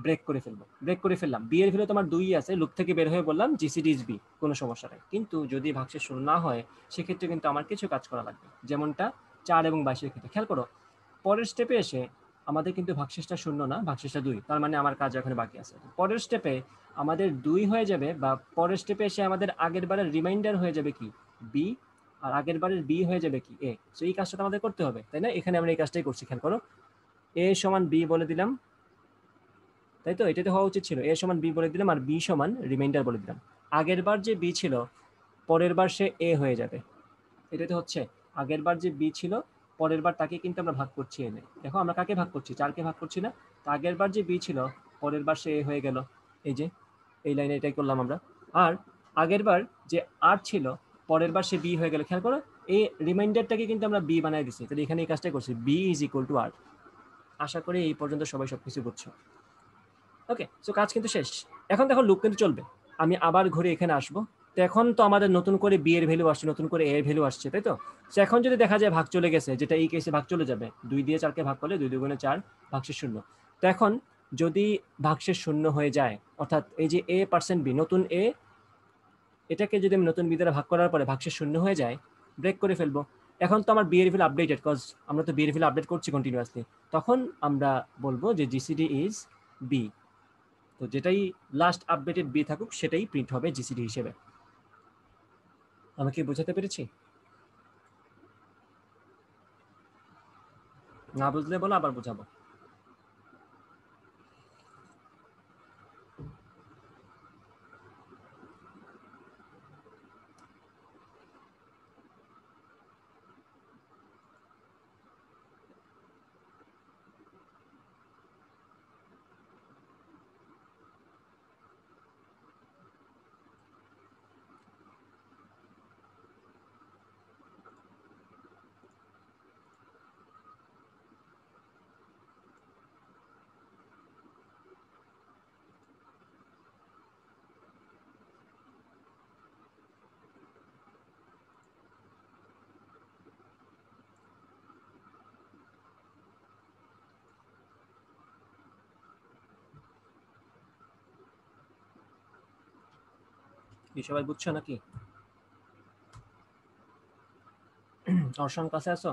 ব্রেক করে ফেলবো। ব্রেক করে ফেললাম, বি এর ভ্যালু তোমার 2 আছে, লুপ থেকে বের হয়ে বললাম জিসিডি ইজ বি, কোনো সমস্যা নেই। কিন্তু যদি ভাগশেষ শূন্য না হয় সেক্ষেত্রে কিন্তু আমার কিছু কাজ করা লাগবে, যেমনটা 4 এবং 22 এর ক্ষেত্রে। খেয়াল করো, পরের স্টেপে এসে আমাদের কিন্তু ভাগশেষটা শূন্য না, ভাগশেষটা 2, তার মানে আমার কাজ এখানে বাকি আছে। পরের স্টেপে আমাদের 2 হয়ে যাবে, বা পরের স্টেপে এসে আমাদের আগের বারের রিমাইন্ডার হয়ে যাবে কি, বি, আর আগের বারের বি হয়ে যাবে কি, এ। সো এই কাজটা আমাদের করতে হবে, তাই না? এখানে আমরা এই কাজটাই করছি। খেয়াল করো, এ সমান বি বলে দিলাম, তাই তো, এটাতে হওয়া উচিত ছিল, এ সমান বি বলে দিলাম আর বি সমান রিমাইন্ডার বলে দিলাম। আগের বার যে বি ছিল পরের বার সে এ হয়ে যাবে, এটাতে হচ্ছে আগের বার যে বি ছিল পরের বার তাকে কিন্তু আমরা ভাগ করছি এনে। দেখো আমরা কাকে ভাগ করছি, 4কে ভাগ করছি না। তো আগের বার যে বি ছিল পরের বার সে এ হয়ে গেল, এই যে এই লাইনে এটাই করলাম আমরা। আর আগের বার যে আর ছিল পরের বার সে বি হয়ে গেল। খেয়াল করো, এই রিমাইন্ডারটাকে কিন্তু আমরা বি বানাই দিছি, তাহলে এখানে এই কাজটাই করছি, বি ইজ ইকুয়াল টু আর। আশা করি এই পর্যন্ত সবাই সবকিছু বুঝছো। ওকে, সো কাজ কিন্তু শেষ। এখন দেখো লুপ কিন্তু চলবে, আমি আবার ঘুরে এখানে আসবো। তো এখন তো আমাদের নতুন করে বি এর ভ্যালু আসছে, নতুন করে এ এর ভ্যালু আসছে, তাই তো? সো এখন যদি দেখা যায় ভাগ চলে গেছে, যেটা এই কেসে ভাগ চলে যাবে, 2 দিয়ে 4কে ভাগ করলে 2 দুগুণে 4, ভাগশেষ শূন্য। তো এখন যদি ভাগশেষ শূন্য হয়ে যায়, অর্থাৎ এই যে a%b, নতুন এ, এটাকে যদি আমি নতুন বি দ্বারা ভাগ করার পরে ভাগশেষ শূন্য হয়ে যায়, ব্রেক করে ফেলবো। এখন তো আমার বি এর ভ্যালু আপডেটেড, কজ আমরা তো বি এর ভ্যালু আপডেট করছি কন্টিনিউয়াসলি, তখন আমরা বলবো যে জিসিডি ইজ বি। তো যেটাই লাস্ট আপডেটেড বি থাকুক সেটাই প্রিন্ট হবে জিসিডি হিসেবে। আমাকে বোঝাতে পেরেছি? না বুঝলে বলো, আবার বোঝাবো। কি সবাই বুঝছো নাকি? অর্ষণ কাছে আছো?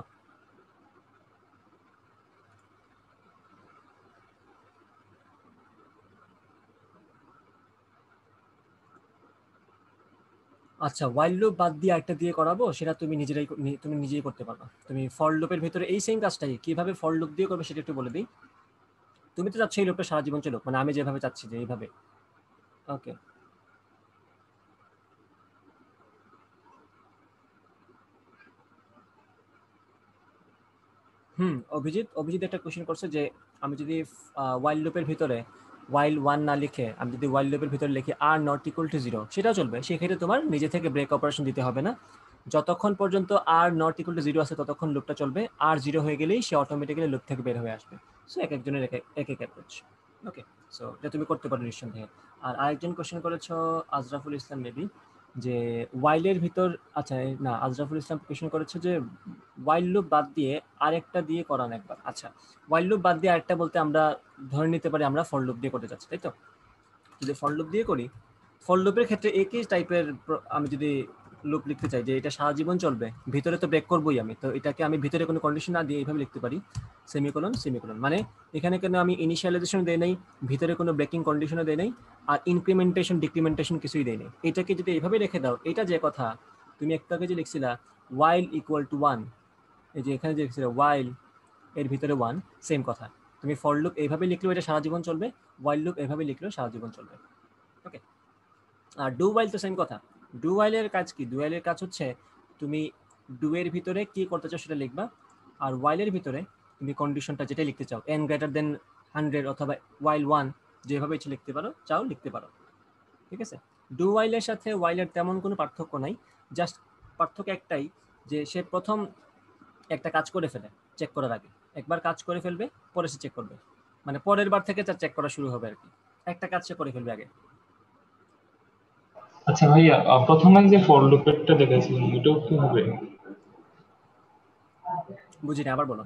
আচ্ছা, ওয়াইল লুপ বাদ দিয়ে একটা দিয়ে করাবো, সেটা তুমি নিজেই করতে পারবা। তুমি ফর লুপের ভিতরে এই সেম কাজটাই কিভাবে ফর লুপ দিয়ে করবে সেটা একটু বলে দিই। তুমি তো চাচ্ছ এই লুপটা সারা জীবন চলুক, মানে আমি যেভাবে চাচ্ছি যে এইভাবে। ওকে, অভিজিৎ একটা কোশ্চেন করছে যে আমি যদি ওয়াইল লুপের ভিতরে ওয়াইল 1 না লিখে আমি যদি ওয়াইল লুপের ভিতরে লিখি আর নট ইকুয়াল টু 0, সেটাও চলবে। সেক্ষেত্রে তোমার নিজে থেকে ব্রেক অপারেশন দিতে হবে না, যতক্ষণ পর্যন্ত আর নট ইকুয়াল টু 0 আছে ততক্ষণ লুপটা চলবে। আর 0 হয়ে গেলেই সে অটোমেটিক্যালি লুপ থেকে বের হয়ে আসবে। সো এক একজনের এক এক অ্যাপ্রোচ। ওকে, সো এটা তুমি করতে পারো নিঃসন্দেহে। আর আরেকজন কোশ্চেন করেছো আজরাফুল ইসলাম মেবি, যে ওয়াইলের ভিতর, আচ্ছা না, আজরাফুল ইসলাম কোশ্চেন করেছে যে ওয়াইল লুপ বাদ দিয়ে আরেকটা দিয়ে করান একবার। আচ্ছা, ওয়াইল লুপ বাদ দিয়ে আরেকটা বলতে আমরা ধরে নিতে পারি আমরা ফর লুপ দিয়ে করতে যাচ্ছি, তাই তো? যদি ফর লুপ দিয়ে করি, ফর লুপের ক্ষেত্রে একই টাইপের আমি যদি লুপ লিখতে চাই যে এটা সারা জীবন চলবে, ভিতরে তো ব্রেক করবোই আমি, তো এটাকে আমি ভিতরে কোনো কন্ডিশন না দিয়ে এইভাবে লিখতে পারি, সেমিকোলন সেমিকোলন। মানে এখানে কেন আমি ইনিশিয়ালাইজেশন দেই নাই, ভিতরে কোনো ব্রেকিং কন্ডিশনও দেই নাই, আর ইনক্রিমেন্টেশন ডিক্রিমেন্টেশন কিছুই দেই নাই। এটাকে যদি এইভাবে রেখে দাও, এটা যে কথা তুমি একটু আগে যে লিখছিলা while equal to 1, এই যে এখানে যে লিখছিলা while এর ভিতরে 1, সেম কথা। তুমি ফর লুপ এইভাবে লিখলেও এটা সারা জীবন চলবে, while লুপ এইভাবে লিখলেও সারা জীবন চলবে। ওকে, আর ডু ওয়াইল তো সেম কথা। ডু ওয়াইলের কাজ কি? ডু ওয়াইলের কাজ হচ্ছে তুমি ডু এর ভিতরে কি করতে চাও সেটা লিখবা, আর ওয়াইলের ভিতরে তুমি কন্ডিশনটা যেটা লিখতে চাও, n গ্রেটার দেন 100 অথবা while 1, যেভাবে ইচ্ছে লিখতে পারো, চাও লিখতে পারো। ঠিক আছে, ডু ওয়াইলের সাথে ওয়াইলের তেমন কোনো পার্থক্য নাই, জাস্ট পার্থক্য একটাই, যে সে প্রথম একটা কাজ করে ফেলে চেক করার আগে, একবার কাজ করে ফেলবে, পরে সে চেক করবে, মানে পরের বার থেকে তার চেক করা শুরু হবে আর কি, একটা কাজ সে করে ফেলবে আগে। আচ্ছা ভাইয়া, প্রথমে যে ফর লুপেরটা দেখাইছিলেন ওটাও কি হবে? বুঝিনি, আবার বলো।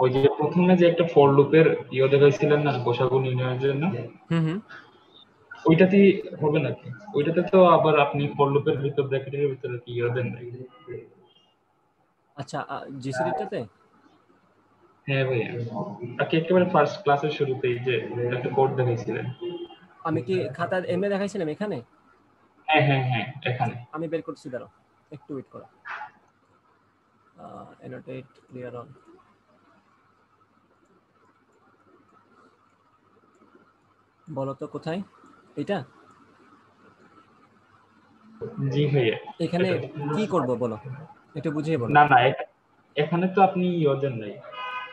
ওই যে প্রথমে যে একটা ফর লুপের দেখাইছিলেন না গোসাগু নির্ণয়ের জন্য, হুম হুম। ওইটাতেই হবে নাকি? ওইটাতে তো আবার আপনি ফর লুপের ভিতর ব্র্যাকেটের ভিতরে কি দেন নাই? আচ্ছা, জিসিডিটাতে? হ্যাঁ ভাইয়া, তাকে একেবারে ফার্স্ট ক্লাসের শুরুতেই যে একটা কোড দেখাইছিলেন। আমি কি খাতা এমনি দেখাইছিলাম এখানে? হ্যাঁ হ্যাঁ হ্যাঁ, এখানে। আমি বের করছি, দাঁড়াও একটু ওয়েট করো। অ্যানোটেট ক্লিয়ার অন, বলো তো কোথায় এটা? জি ভাইয়া। এখানে এটা কি করব বলো, একটু বুঝিয়ে বলো। না না, এখানে তো আপনি দেন নাই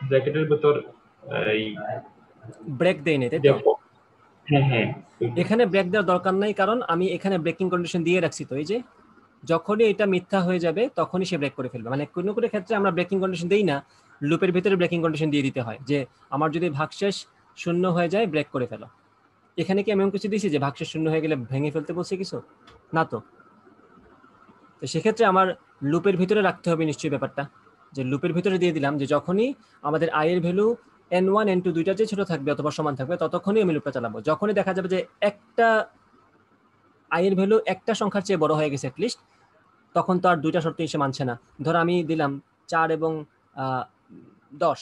ব্র্যাকেটের ভিতর এই ব্রেক দেই নাই, তাই যে তো? হ্যাঁ হ্যাঁ, ওইটা। এখানে ব্রেক দেওয়ার দরকার নাই, কারণ আমি এখানে ব্রেকিং কন্ডিশন দিয়ে রাখছি, তো এই যে যখনই এটা মিথ্যা হয়ে যাবে তখনই সে ব্রেক করে ফেলবে। মানে কোনো কোনো ক্ষেত্রে আমরা ব্রেকিং কন্ডিশন দেই না, লুপের ভিতরে ব্রেকিং কন্ডিশন দিয়ে দিতে হয়, যে আমার যদি ভাগশেষ শূন্য হয়ে যায় ব্রেক করে ফেলো। এখানে কি আমি এমন কিছু দিছি যে ভাগশেষ শূন্য হয়ে গেলে ভেঙে ফেলতে বলছি কিছু? না তো। তো সেক্ষেত্রে আমার লুপের ভিতরে রাখতে হবে নিশ্চয়ই ব্যাপারটা, যে লুপের ভিতরে দিয়ে দিলাম যে যখনই আমাদের আই এর ভ্যালু n1 n2 দুইটা যে ছোট থাকবে অথবা সমান থাকবে, ততক্ষণই আমি লুপটা চালাবো। যখনই দেখা যাবে যে একটা আই এর ভ্যালু একটা সংখ্যার চেয়ে বড় হয়ে গেছে অ্যাটলিস্ট, তখন তো আর দুইটা শর্ত এসে মানছে না। ধরো আমি দিলাম 4 এবং 10,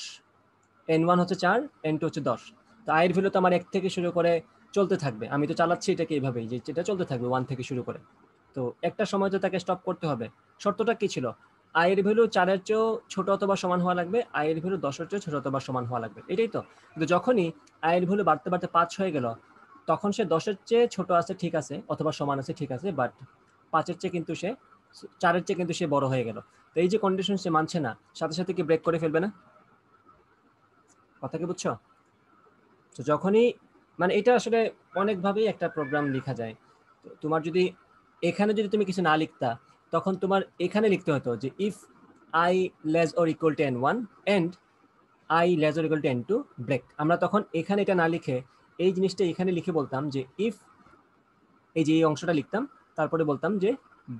n1 হচ্ছে 4, n2 হচ্ছে 10, তো আই এর ভ্যালু তো আমার 1 থেকে শুরু করে চলতে থাকবে, আমি তো চালাচ্ছি এটাকে এইভাবেই যে এটা চলতে থাকবে 1 থেকে শুরু করে। তো একটা সময় তো তাকে স্টপ করতে হবে। শর্তটা কি ছিল? আই এর ভ্যালু 4 এর চেয়েও ছোট অথবা সমান হওয়া লাগবে, আই এর ভ্যালু 10 এর চেয়েও ছোট অথবা সমান হওয়া লাগবে, এটাই তো। কিন্তু যখনই আই এর ভ্যালু বাড়তে বাড়তে 5 হয়ে গেল, তখন সে 10 এর চেয়ে ছোট আছে ঠিক আছে, অথবা সমান আছে ঠিক আছে, বাট 5 এর চেয়ে কিন্তু সে 4 এর চেয়ে কিন্তু সে বড় হয়ে গেল। তো এই যে কন্ডিশন সে মানছে না, সাথে সাথে কি ব্রেক করে ফেলবে না? কথা কি বুঝছো? তো যখনই, মানে এটা আসলে অনেকভাবেই একটা প্রোগ্রাম লেখা যায়। তো তোমার যদি এখানে যদি তুমি কিছু না লিখতা, তখন তোমার এখানে লিখতে হতো যে if i less or equal to n1 and i less or equal to n2 break. আমরা তখন এখানে এটা না লিখে এই জিনিসটা এখানে লিখে বলতাম যে ইফ, এই যে এই অংশটা লিখতাম, তারপরে বলতাম যে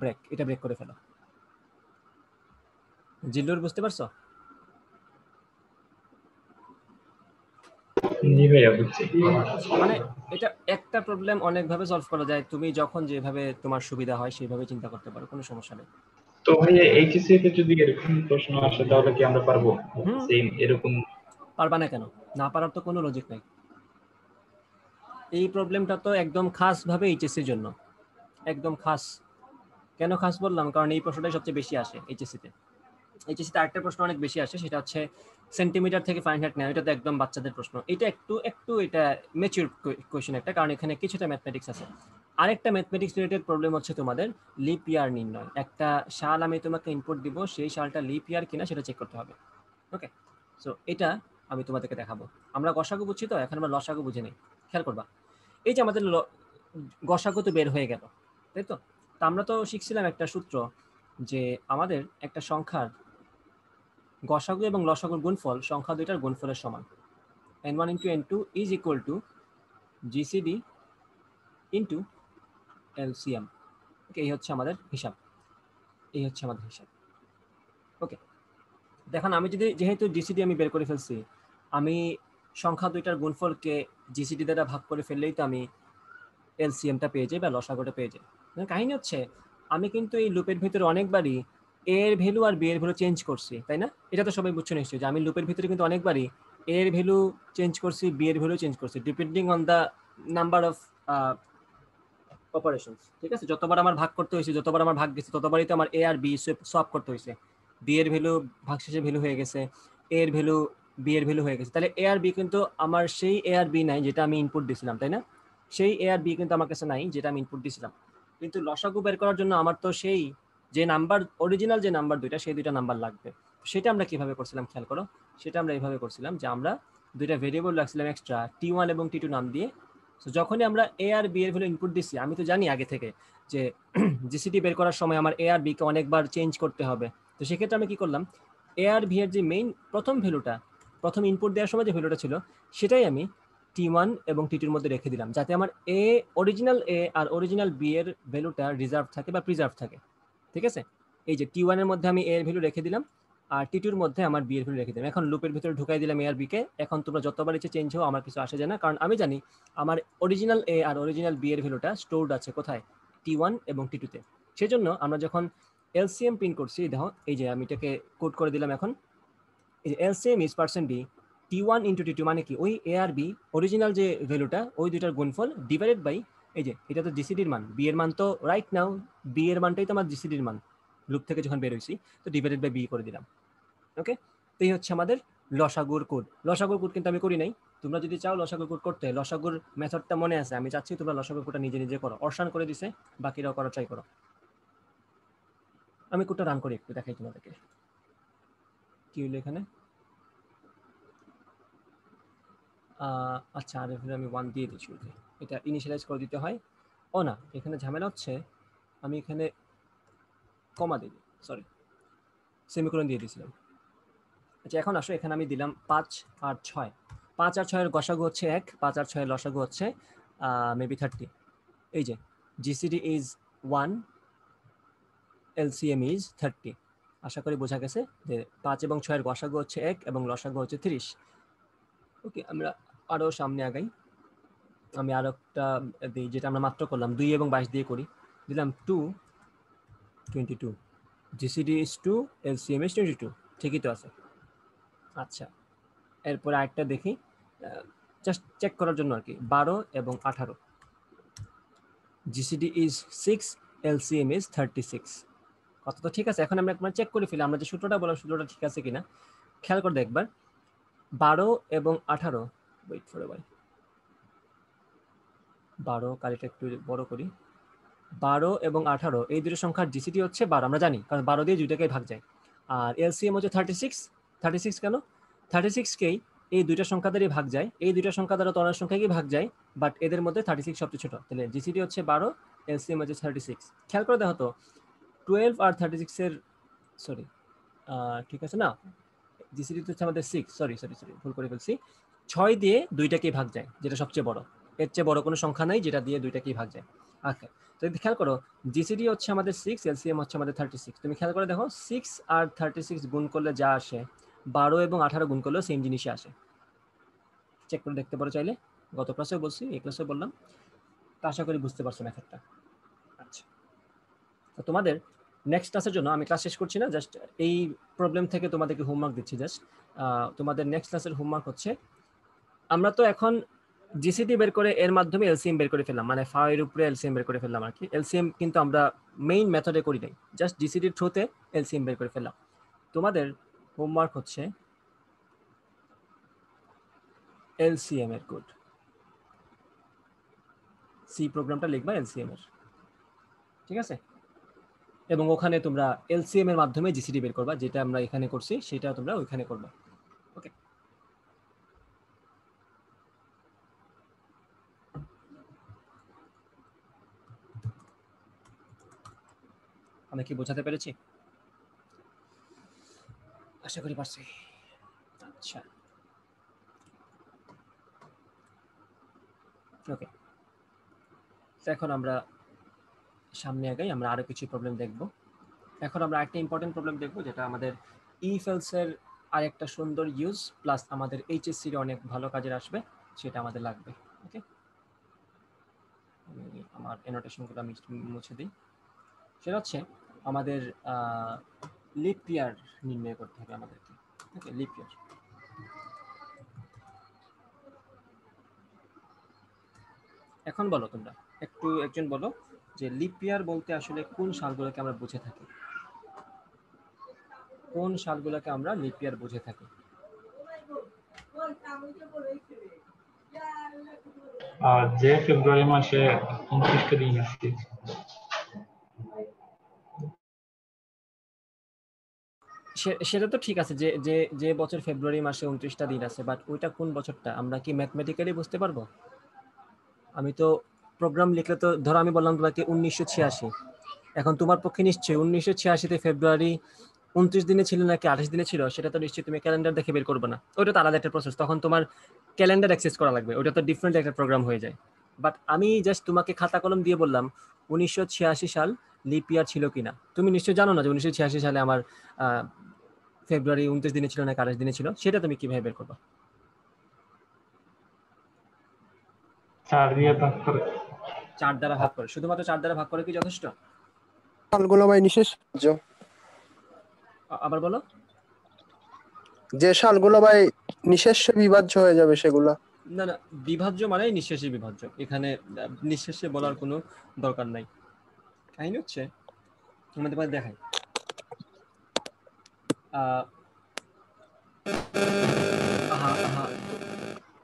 ব্রেক, এটা ব্রেক করে ফেলো। জিল্লুর, বুঝতে পারছো? জি ভাইয়া, বুঝছি। মানে এটা একটা প্রবলেম অনেকভাবে সলভ করা যায়, তুমি যখন যেভাবে তোমার সুবিধা হয় সেইভাবে চিন্তা করতে পারো, কোনো সমস্যা নেই। তো ভাইয়া, এইচএসসি তে যদি এরকম প্রশ্ন আসে তাহলে কি আমরা পারবো হুম, সেম এরকম? পারবা না কেন? না পারার তো কোনো লজিক নাই। এই প্রবলেমটা তো একদম খাস ভাবে এইচএসসির জন্য, একদম খাস। কেন খাস বললাম? কারণ এই প্রশ্নটাই সবচেয়ে বেশি আসে এইচএসসিতে। এইচএসসিতে আরেকটা প্রশ্ন অনেক বেশি আসে, সেটা হচ্ছে সেন্টিমিটার থেকে ফারেনহাইট নেওয়া। এটা তো একদম বাচ্চাদের প্রশ্ন, এটা একটু একটু এটা ম্যাচিউর কোয়েশ্চেন একটা, কারণ এখানে কিছুটা ম্যাথমেটিক্স আছে। আরেকটা ম্যাথমেটিক্স রিলেটেড প্রবলেম হচ্ছে তোমাদের লিপ ইয়ার নির্ণয়। একটা সাল আমি তোমাকে ইনপুট দিব, সেই সালটা লিপ ইয়ার কিনা সেটা চেক করতে হবে। ওকে, সো এটা আমি তোমাদেরকে দেখাবো। আমরা গসাগু বুঝছি, তো এখন আমরা লসাগু বুঝে নিই। খেয়াল করবা, এই যে আমাদের গসাগু তো বের হয়ে গেল, তাই তো? তা আমরা তো শিখছিলাম একটা সূত্র, যে আমাদের একটা সংখ্যার গসাগু এবং লসাগুর গুণফল সংখ্যা দুইটার গুণফলের সমান। n1 into n2 is equal to GCD into LCM. Okay, এই হচ্ছে আমাদের হিসাব, এই হচ্ছে আমাদের হিসাব। ওকে, দেখুন আমি যদি যেহেতু জিসিডি আমি বের করে ফেলছি, আমি সংখ্যা দুইটার গুণফলকে জিসিডি দ্বারা ভাগ করে ফেললেই তো আমি এলসিএমটা পেয়ে যাই বা লসাগুটা পেয়ে যাই। কাহিনী হচ্ছে আমি কিন্তু এই লুপের ভিতরে অনেকবারই এ এর ভ্যালু আর বি এর ভ্যালু চেঞ্জ করছি, তাই না? এটা তো সবাই বুঝছো নিশ্চয়ই যে আমি লুপের ভিতরে কিন্তু অনেকবারই এ এর ভ্যালু চেঞ্জ করছি, বি এর ভ্যালু চেঞ্জ করছি, depending on the number of operations. ঠিক আছে, যতবার আমার ভাগ করতে হয়েছে, যতবার আমার ভাগ গেছে, ততবারই তো আমার এ আর বি সোয়াপ করতে হয়েছে। বি এর ভ্যালু ভাগশেষে ভ্যালু হয়ে গেছে, এ এর ভ্যালু বি এর ভ্যালু হয়ে গেছে। তাহলে এ আর বি কিন্তু আমার সেই এ আর বি নাই যেটা আমি ইনপুট দিয়েছিলাম, তাই না? সেই এ আর বি কিন্তু আমার কাছে নাই যেটা আমি ইনপুট দিয়েছিলাম। কিন্তু লসাগু বের করার জন্য আমার তো সেই যে নাম্বার, অরিজিনাল যে নাম্বার দুইটা, সেই দুইটা নাম্বার লাগবে। সেটা আমরা কিভাবে করছিলাম খেয়াল করো। সেটা আমরা এইভাবে করছিলাম যে আমরা দুইটা ভেরিয়েবল রাখছিলাম এক্সট্রা, টি1 এবং টি2 নাম দিয়ে। তো যখনই আমরা এ আর বি এর ভ্যালু ইনপুট দিচ্ছি, আমি তো জানি আগে থেকে যে জিসিডি বের করার সময় আমার এ আর বি কে অনেকবার চেঞ্জ করতে হবে। তো সেক্ষেত্রে আমি কি করলাম, এ আর বি এর যে মেইন প্রথম ভ্যালুটা, প্রথম ইনপুট দেওয়ার সময় যে ভ্যালুটা ছিল, সেটাই আমি টি1 এবং টি2 এর মধ্যে রেখে দিলাম, যাতে আমার এ অরিজিনাল এ আর অরিজিনাল বি এর ভ্যালুটা রিজার্ভ থাকে বা প্রিজার্ভ থাকে। ঠিক আছে, এই যে টি1 এর মধ্যে আমি এ এর ভ্যালু রেখে দিলাম, আর টি2 এর মধ্যে আমার বি এর ভ্যালু রেখে দিলাম। এখন লুপের ভিতরে ঢুকাই দিলাম এ আর বি কে। এখন তোমরা যতবার ইচ্ছে চেঞ্জ হও, আমার কিছু আসে যায় না, কারণ আমি জানি আমার অরিজিনাল এ আর অরিজিনাল বি এর ভ্যালুটা স্টোরড আছে কোথায়, টি1 এবং টি2-তে। সেজন্য আমরা যখন এলসিএম প্রিন্ট করছি, দেখো এই যে আমি এটাকে কোড করে দিলাম। এখন এই যে LCM is percent B T one into T two, মানে কি ওই এ আর বি অরিজিনাল যে ভ্যালুটা, ওই দুইটার গুণফল ডিভাইডেড বাই, এই যে এটা তো জিসিডির মান, বি এর মান তো রাইট নাও বি এর মানটাই তো আমার জিসিডির মান লুপ থেকে যখন বের হয়েছি, তো ডিভাইডেড বাই বি করে দিলাম। ওকে, তো এই হচ্ছে আমাদের লসাগুর কোড। লসাগুর কোড কিন্তু আমি করি নাই। তোমরা যদি চাও লসাগুর কোড করতে, লসাগুর মেথডটা মনে আছে, আমি চাচ্ছি তোমরা লসাগুর কোডটা নিজে নিজে করো। অর্শান করে দিছে, বাকিরাও করা ট্রাই করো। আমি কোডটা রান করি, একটু দেখাই তোমাদেরকে কি হলো এখানে। আচ্ছা, আর এখানে আমি 1 দিয়ে দিচ্ছি, এটা ইনিশিয়ালাইজ করে দিতে হয়। ও না, এখানে ঝামেলা হচ্ছে, আমি এখানে কমা দিই, সরি, সেমিকোলন দিয়ে দিয়েছিলাম। আচ্ছা, এখন আসো, এখানে আমি দিলাম 5 আর 6। 5 আর 6 এর গসাগু হচ্ছে 1, 5 আর 6 এর লসাগু হচ্ছে মেবি 30। এই যে জিসিডি ইজ 1, এলসিএম ইজ 30। আশা করি বোঝা গেছে যে 5 এবং 6 এর গসাগু হচ্ছে 1 এবং লসাগু হচ্ছে 30। ওকে, আমরা আরও সামনে আগাই। আমি আরো একটা দিই, যেটা আমরা মাত্র করলাম, 2 এবং 22 দিয়ে করি। দিলাম 2, 22, জিসিডি ইজ 2, এলসিএম ইজ 22। ঠিকই তো আছে। আচ্ছা, এরপরে আরেকটা দেখি, জাস্ট চেক করার জন্য আর কি, 12 এবং 18, জিসিডি ইজ 6, এলসিএম ইজ 36। কত তো ঠিক আছে। এখন আমরা একবার চেক করে ফেলি, আমরা যে সূত্রটা বললাম সূত্রটা ঠিক আছে কিনা। খেয়াল করে দেখবার, 12 এবং 18, ওয়েট ফর এ 12, কালিটা একটু বড় করি। 12 এবং 18 এই দুটো সংখ্যার জিসিডি হচ্ছে 12, আমরা জানি, কারণ 12 দিয়ে দুইটাকে ভাগ যায়। আর এলসিএম হচ্ছে 36। 36 কেন? 36কেই এই দুইটা সংখ্যা দ্বারাই ভাগ যায়, এই দুইটা সংখ্যা দ্বারা তো অনেক সংখ্যাকেই ভাগ যায়, বাট এদের মধ্যে 36 সবচেয়ে ছোট। তাহলে জিসিডি হচ্ছে 12, এলসিএম হচ্ছে 36। খেয়াল করে দেখো তো, 12 আর 36 এর, সরি, ঠিক আছে না, জিসিডি হচ্ছে আমাদের 6, সরি সরি সরি, ভুল করে ফেলছি। 6 দিয়ে দুইটাকেই ভাগ যায়, যেটা সবচেয়ে বড়। এর চেয়ে বড় কোনো সংখ্যা নাই যেটা দিয়ে দুইটাকেই ভাগ যায়। আচ্ছা, তো খেয়াল করো, জিসিডি হচ্ছে আমাদের 6, এলসিএম হচ্ছে আমাদের 36। তুমি খেয়াল করে দেখো, 6 আর 36 গুণ করলে যা আসে, 12 এবং 18 গুণ করলেও সেম জিনিসই আসে। চেক করে দেখতে পারো চাইলে, গত ক্লাসে বলছি, এই ক্লাসে বললাম। তো আশা করি বুঝতে পারছো মেথডটা। আচ্ছা, তো তোমাদের নেক্সট ক্লাসের জন্য আমি ক্লাস শেষ করছি না, জাস্ট এই প্রবলেম থেকে তোমাদেরকে হোমওয়ার্ক দিচ্ছি। জাস্ট তোমাদের নেক্সট ক্লাসের হোমওয়ার্ক হচ্ছে, আমরা তো এখন জিসিডি বের করে এর মাধ্যমে এলসিএম বের করে ফেললাম, মানে ফাইয়ের উপরে এলসিএম বের করে ফেললাম আর কি। এলসিএম কিন্তু আমরা মেইন মেথডে করি নাই, জাস্ট জিসিডির থ্রুতে এলসিএম বের করে ফেললাম। তোমাদের হোমওয়ার্ক হচ্ছে এলসিএম এর কোড, সি প্রোগ্রামটা লিখবা এলসিএম এর, ঠিক আছে? এবং ওখানে তোমরা এলসিএম এর মাধ্যমে জিসিডি বের করবা, যেটা আমরা এখানে করছি সেটা তোমরা ওইখানে করবা। ওকে, আমি কি বোঝাতে পেরেছি? আশা করি পারছি। আচ্ছা, তো এখন আমরা সামনে আগাই, আমরা আরো কিছু প্রবলেম দেখব। এখন আমরা একটা ইম্পর্টেন্ট প্রবলেম দেখব, যেটা আমাদের ইফ এলস এর আরেকটা সুন্দর ইউজ প্লাস আমাদের এইচএসসি এর অনেক ভালো কাজে আসবে, সেটা আমাদের লাগবে। ওকে, আমার অ্যানোটেশনগুলো আমি মুছে দিই। সেটা হচ্ছে আমাদের লিপ ইয়ার নির্ণয় করতে হবে আমাদেরকে। ওকে, লিপ ইয়ার। এখন বলো তোমরা একজন বলো যে লিপ ইয়ার বলতে আসলে কোন সালগুলোকে আমরা বুঝে থাকি, কোন সালগুলোকে আমরা লিপ ইয়ার বুঝে থাকি? যে ফেব্রুয়ারি মাসে 29টা দিন আছে। সেটা তো ঠিক আছে, যে যে যে বছর ফেব্রুয়ারি মাসে 29টা দিন আছে, বাট ওইটা কোন বছরটা আমরা কি ম্যাথমেটিক্যালি বুঝতে পারবো? আমি তো প্রোগ্রাম লিখলে তো ধরো আমি বললাম তোমাকে 1986, এখন তোমার পক্ষে নিশ্চয়ই 1986-তে ফেব্রুয়ারি 29 দিনে ছিল নাকি 28 দিনে ছিল সেটা তো নিশ্চয়ই তুমি ক্যালেন্ডার দেখে বের করবে না, ওইটা তো আলাদা একটা প্রসেস, তখন তোমার ক্যালেন্ডার অ্যাক্সেস করা লাগবে, ওটা তো ডিফারেন্ট একটা প্রোগ্রাম হয়ে যায়। বাট আমি জাস্ট তোমাকে খাতা কলম দিয়ে বললাম 1986 সাল লিপ ইয়ার ছিল কিনা, তুমি নিশ্চয়ই জানো না যে 1986 সালে আমার ফেব্রুয়ারি 29 দিনে ছিল নাকি 28 দিনে ছিল, সেটা তুমি কিভাবে বের করবা? 4 দিয়ে ভাগ করে। 4 দ্বারা ভাগ করে, শুধুমাত্র 4 দ্বারা ভাগ করে কি যথেষ্ট? সালগুলো ভাই নিঃশেষ, আবার বলো। যে সালগুলো ভাই নিঃশেষে বিভাজ্য হয়ে যাবে সেগুলা। না না, বিভাজ্য মানে নিঃশেষে বিভাজ্য, এখানে নিঃশেষে বলার কোনো দরকার নাই। কাহিনী হচ্ছে আমাদের পাশে দেখাই,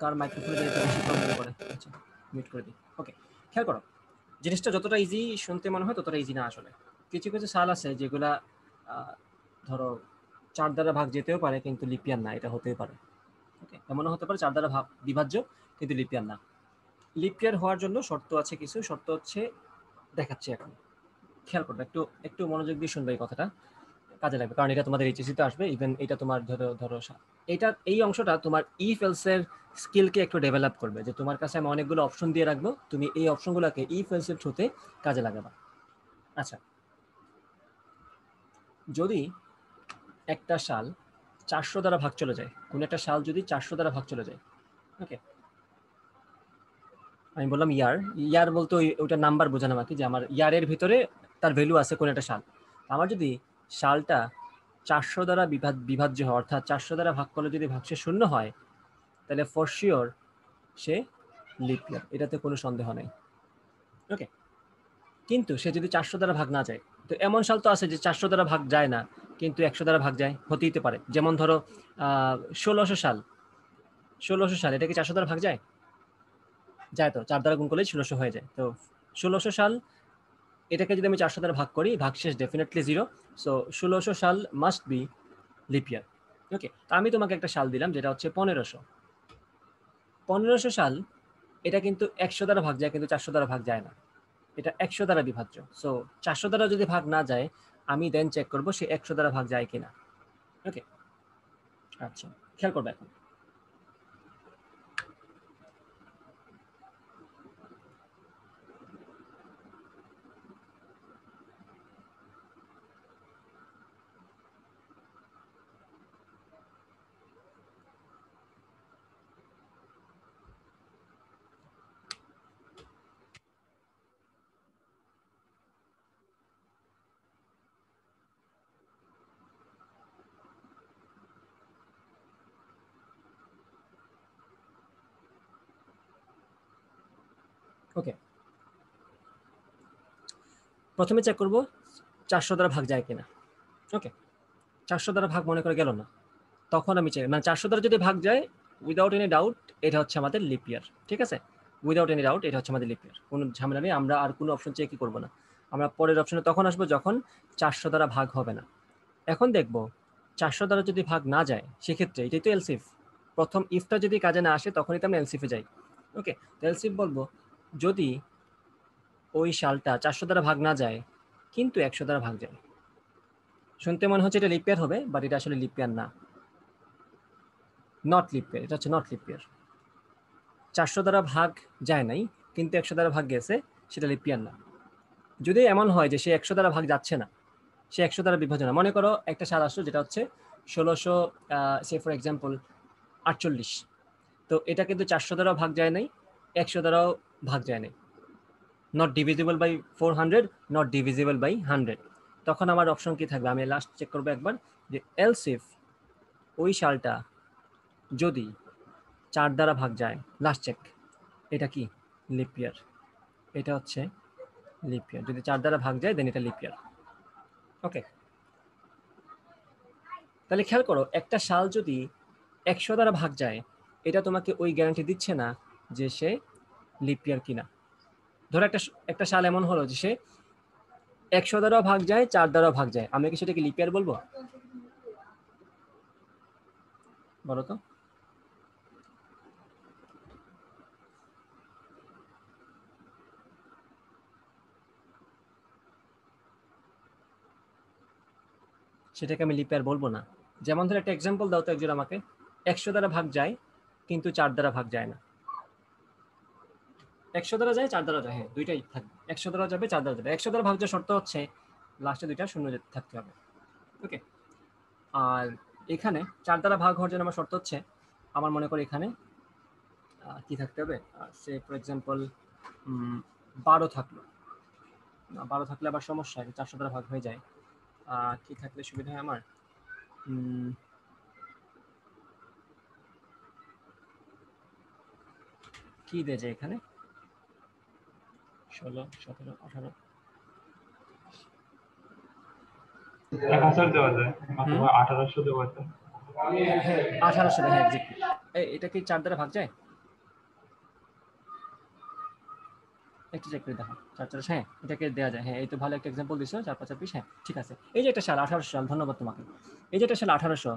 কার মাইক্রোফোনে বেশি প্রবলেম করে, আচ্ছা মিউট করে দিই। ওকে, খেয়াল করো, জিনিসটা যতটা ইজি শুনতে মনে হয় ততটা ইজি না আসলে। কিছু কিছু সাল আছে যেগুলা ধরো 4 দ্বারা ভাগ যেতেও পারে কিন্তু লিপিয়ার না, এটা হতেও পারে। ওকে, এমনও হতে পারে 4 দ্বারা বিভাজ্য কিন্তু লিপিয়ার না। লিপিয়ার হওয়ার জন্য শর্ত আছে, কিছু শর্ত হচ্ছে দেখাচ্ছি এখন, খেয়াল করবে, একটু একটু মনোযোগ দিয়ে শুনবে, এই কথাটা কাজে লাগবে, কারণ এটা তোমাদের এইচএসসি তে আসবে। ইভেন এটা তোমার ধরো এটা এই অংশটা তোমার ইফ এলস এর স্কিলকে একটু ডেভেলপ করবে, যে তোমার কাছে আমি অনেকগুলো অপশন দিয়ে রাখবো, তুমি এই অপশনগুলোকে ইফ এলস এর থ্রুতে কাজে লাগাবা। আচ্ছা, যদি একটা সাল 400 দ্বারা ভাগ চলে যায়, কোন একটা সাল যদি 400 দ্বারা ভাগ চলে যায়, ওকে, আমি বললাম ইয়ার বলতে ওইটা নাম্বার বোঝানো বাকি, যে আমার ইয়ারের ভিতরে তার ভ্যালু আছে কোন একটা সাল। আমার যদি সালটা 400 দ্বারা বিভাজ্য হয়, অর্থাৎ 400 দ্বারা ভাগ করলে যদি ভাগশেষ 0 হয়, তাহলে ফর শিওর সে লিপ ইয়ার, এটাতে কোনো সন্দেহ নেই। ওকে, কিন্তু সে যদি 400 দ্বারা ভাগ না যায়, তো এমন সাল তো আছে যে 400 দ্বারা ভাগ যায় না কিন্তু 100 দ্বারা ভাগ যায়, হতেই পারে। যেমন ধরো 1600 সাল, এটা কি 400 দ্বারা ভাগ যায়? যায় তো, 4 দ্বারা গুণ করলেই 1600 হয়ে যায়। তো 1600 সাল, এটাকে যদি আমি 400 দ্বারা ভাগ করি, ভাগশেষ ডেফিনেটলি 0, সো 1600 সাল মাস্ট বি লিপ ইয়ার। ওকে, তো আমি তোমাকে একটা সাল দিলাম যেটা হচ্ছে 1500 সাল, এটা কিন্তু 100 দ্বারা ভাগ যায় কিন্তু 400 দ্বারা ভাগ যায় না, এটা 100 দ্বারা বিভাজ্য। সো 400 দ্বারা যদি ভাগ না যায়, আমি দেন চেক করব সে 100 দ্বারা ভাগ যায় কিনা। ওকে, আচ্ছা খেয়াল করবে এখন, ওকে, প্রথমে চেক করব 400 দ্বারা ভাগ যায় কিনা। ওকে, 400 দ্বারা ভাগ মনে করে গেল না, তখন আমি চেক, মানে 400 দ্বারা যদি ভাগ যায় উইদাউট এনি ডাউট এটা হচ্ছে আমাদের লিপ ইয়ার। ঠিক আছে, উইদাউট এনি ডাউট এটা হচ্ছে আমাদের লিপ ইয়ার, কোনো ঝামেলা নেই, আমরা আর কোনো অপশন চেকই করবো না। আমরা পরের অপশনে তখন আসবো যখন 400 দ্বারা ভাগ হবে না। এখন দেখব 400 দ্বারা যদি ভাগ না যায়, সেক্ষেত্রে এটাই তো এলসিফ, প্রথম ইফটা যদি কাজে না আসে তখনই তো আমরা এলসিফে যাই। ওকে, তো এলসিফ বলবো যদি ওই সালটা 400 দ্বারা ভাগ না যায় কিন্তু 100 দ্বারা ভাগ যায়। শুনতে মনে হচ্ছে এটা লিপ ইয়ার হবে, বাট এটা আসলে লিপ ইয়ার না, নট লিপ ইয়ার, এটা হচ্ছে নট লিপ ইয়ার। 400 দ্বারা ভাগ যায় নাই কিন্তু 100 দ্বারা ভাগ গেছে, সেটা লিপ ইয়ার না। যদি এমন হয় যে সে 100 দ্বারা ভাগ যাচ্ছে না, সে 100 দ্বারা বিভাজন, মনে করো একটা সাল আসলো যেটা হচ্ছে 1600 সে ফর এক্সাম্পল 48, তো এটা কিন্তু 400 দ্বারাও ভাগ যায় নাই, 100 দ্বারাও ভাগ যায় নাই, not divisible by 400, not divisible by 100। তখন আমার অপশন কি থাকবে, আমি লাস্ট চেক করবো একবার, যে এলস ইফ ওই সালটা যদি 4 দ্বারা ভাগ যায়, লাস্ট চেক, এটা কি লিপ ইয়ার, এটা হচ্ছে লিপ ইয়ার। যদি 4 দ্বারা ভাগ যায় দেন এটা লিপ ইয়ার। ওকে, তাহলে খেয়াল করো, একটা সাল যদি 100 দ্বারা ভাগ যায়, এটা তোমাকে ওই গ্যারান্টি দিচ্ছে না যে সে লিপ ইয়ার কিনা। ধরো একটা সাল এমন হলো যে সে 100 দ্বারাও ভাগ যায়, 4 দ্বারাও ভাগ যায়, আমি কি সেটাকে লিপ ইয়ার বলবো? বলো তো। সেটাকে আমি লিপ ইয়ার বলবো না। যেমন ধর একটা এক্সাম্পল দাও তো একজন আমাকে, 100 দ্বারা ভাগ যায় কিন্তু 4 দ্বারা ভাগ যায় না। 100 দ্বারা যায়, 4 দ্বারা যায়, হ্যাঁ দুইটাই থাকবে, 100 দ্বারা যাবে, 4 দ্বারা যাবে। 100 দ্বারা ভাগ যাওয়ার শর্ত হচ্ছে লাস্টে দুইটা শূন্য থাকতে হবে। ওকে, আর এখানে 4 দ্বারা ভাগ হওয়ার জন্য আমার শর্ত হচ্ছে, আমার মনে করি এখানে কি থাকতে হবে, সে ফর এক্সাম্পল 12 থাকলো, 12 থাকলে আবার সমস্যা, 400 দ্বারা ভাগ হয়ে যায়। কি থাকলে সুবিধা হয় আমার, কি দেয় যায় এখানে, 16, 17, 18, 1000 দেওয়া যায় অথবা 1800 দেওয়া যায়। হ্যাঁ 1800, হ্যাঁ এক্স্যাক্টলি। এটা কি 4 দ্বারা ভাগ যায়? একটু চেক করে দেখো, 4 4, হ্যাঁ এটাকে দেওয়া যায়, হ্যাঁ এই তো ভালো একটা এক্সাম্পল দিছো, 4 5 20, হ্যাঁ ঠিক আছে। এই যে একটা সাল 1800 সাল, ধন্যবাদ তোমাকে। এই যে একটা সাল 1800,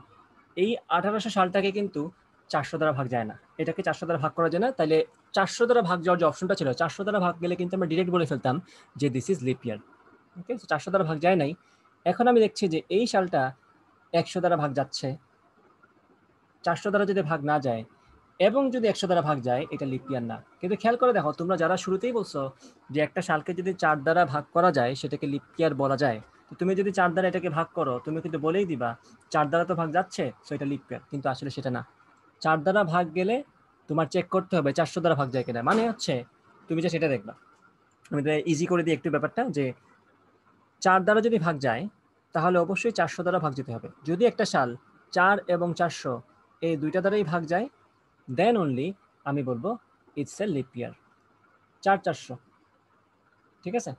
এই 1800 সালটাকে কিন্তু 400 দ্বারা ভাগ যায় না, এটাকে 400 দ্বারা ভাগ করা যায় না, তাহলে 400 দ্বারা ভাগ যাওয়ার যে অপশনটা ছিল, 400 দ্বারা ভাগ গেলে কিন্তু আমরা ডিরেক্ট বলে ফেলতাম যে দিস ইজ লিপ ইয়ার। ওকে, 400 দ্বারা ভাগ যায় নাই। এখন আমি দেখছি যে এই সালটা 100 দ্বারা ভাগ যাচ্ছে, 400 দ্বারা যদি ভাগ না যায় এবং যদি 100 দ্বারা ভাগ যায়, এটা লিপ ইয়ার না। কিন্তু খেয়াল করে দেখো, তোমরা যারা শুরুতেই বলছো যে একটা সালকে যদি 4 দ্বারা ভাগ করা যায় সেটাকে লিপ ইয়ার বলা যায়, তো তুমি যদি 4 দ্বারা এটাকে ভাগ করো, তুমি কিন্তু বলেই দিবা 4 দ্বারা তো ভাগ যাচ্ছে, সো এটা লিপ ইয়ার। কিন্তু আসলে সেটা না। 4 দ্বারা ভাগ গেলে তোমার চেক করতে হবে 400 দ্বারা ভাগ যায় কিনা, মানে হচ্ছে তুমি যে সেটা দেখবা। আমি ইজি করে দিই একটু ব্যাপারটা, যে 4 দ্বারা যদি ভাগ যায় তাহলে অবশ্যই 400 দ্বারা ভাগ যেতে হবে। যদি একটা সাল 4 এবং 400 এই দুইটা দ্বারাই ভাগ যায়, দেন অনলি আমি বলবো ইটস এ লিপ ইয়ার। 4 400, ঠিক আছে।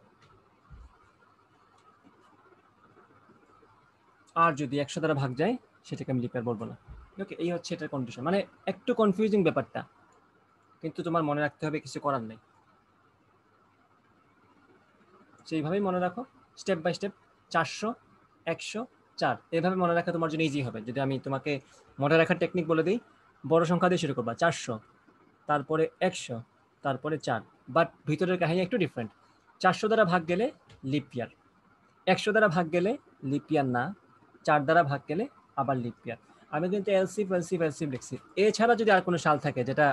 আর যদি 100 দ্বারা ভাগ যায় সেটাকে আমি লিপ ইয়ার বলবো না। ওকে, এই হচ্ছে এটার কন্ডিশন। মানে একটু কনফিউজিং ব্যাপারটা, কিন্তু তোমার মনে রাখতে হবে, কিছু করার নেই, সেইভাবেই মনে রাখো স্টেপ বাই স্টেপ। 400, 100, 4 এভাবে মনে রাখা তোমার জন্য ইজি হবে। যদি আমি তোমাকে মনে রাখার টেকনিক বলে দিই, বড় সংখ্যা দিয়ে শুরু করবা, 400, তারপরে 100, তারপরে 4, বাট ভিতরের কাহিনী একটু ডিফারেন্ট। 400 দ্বারা ভাগ গেলে লিপ ইয়ার, 100 দ্বারা ভাগ গেলে লিপ ইয়ার না, 4 দ্বারা ভাগ গেলে আবার লিপ ইয়ার। আমি কিন্তু এলসিফ এলসিফ এলসিফ লিখছি। এছাড়া যদি আর কোনো সাল থাকে যেটা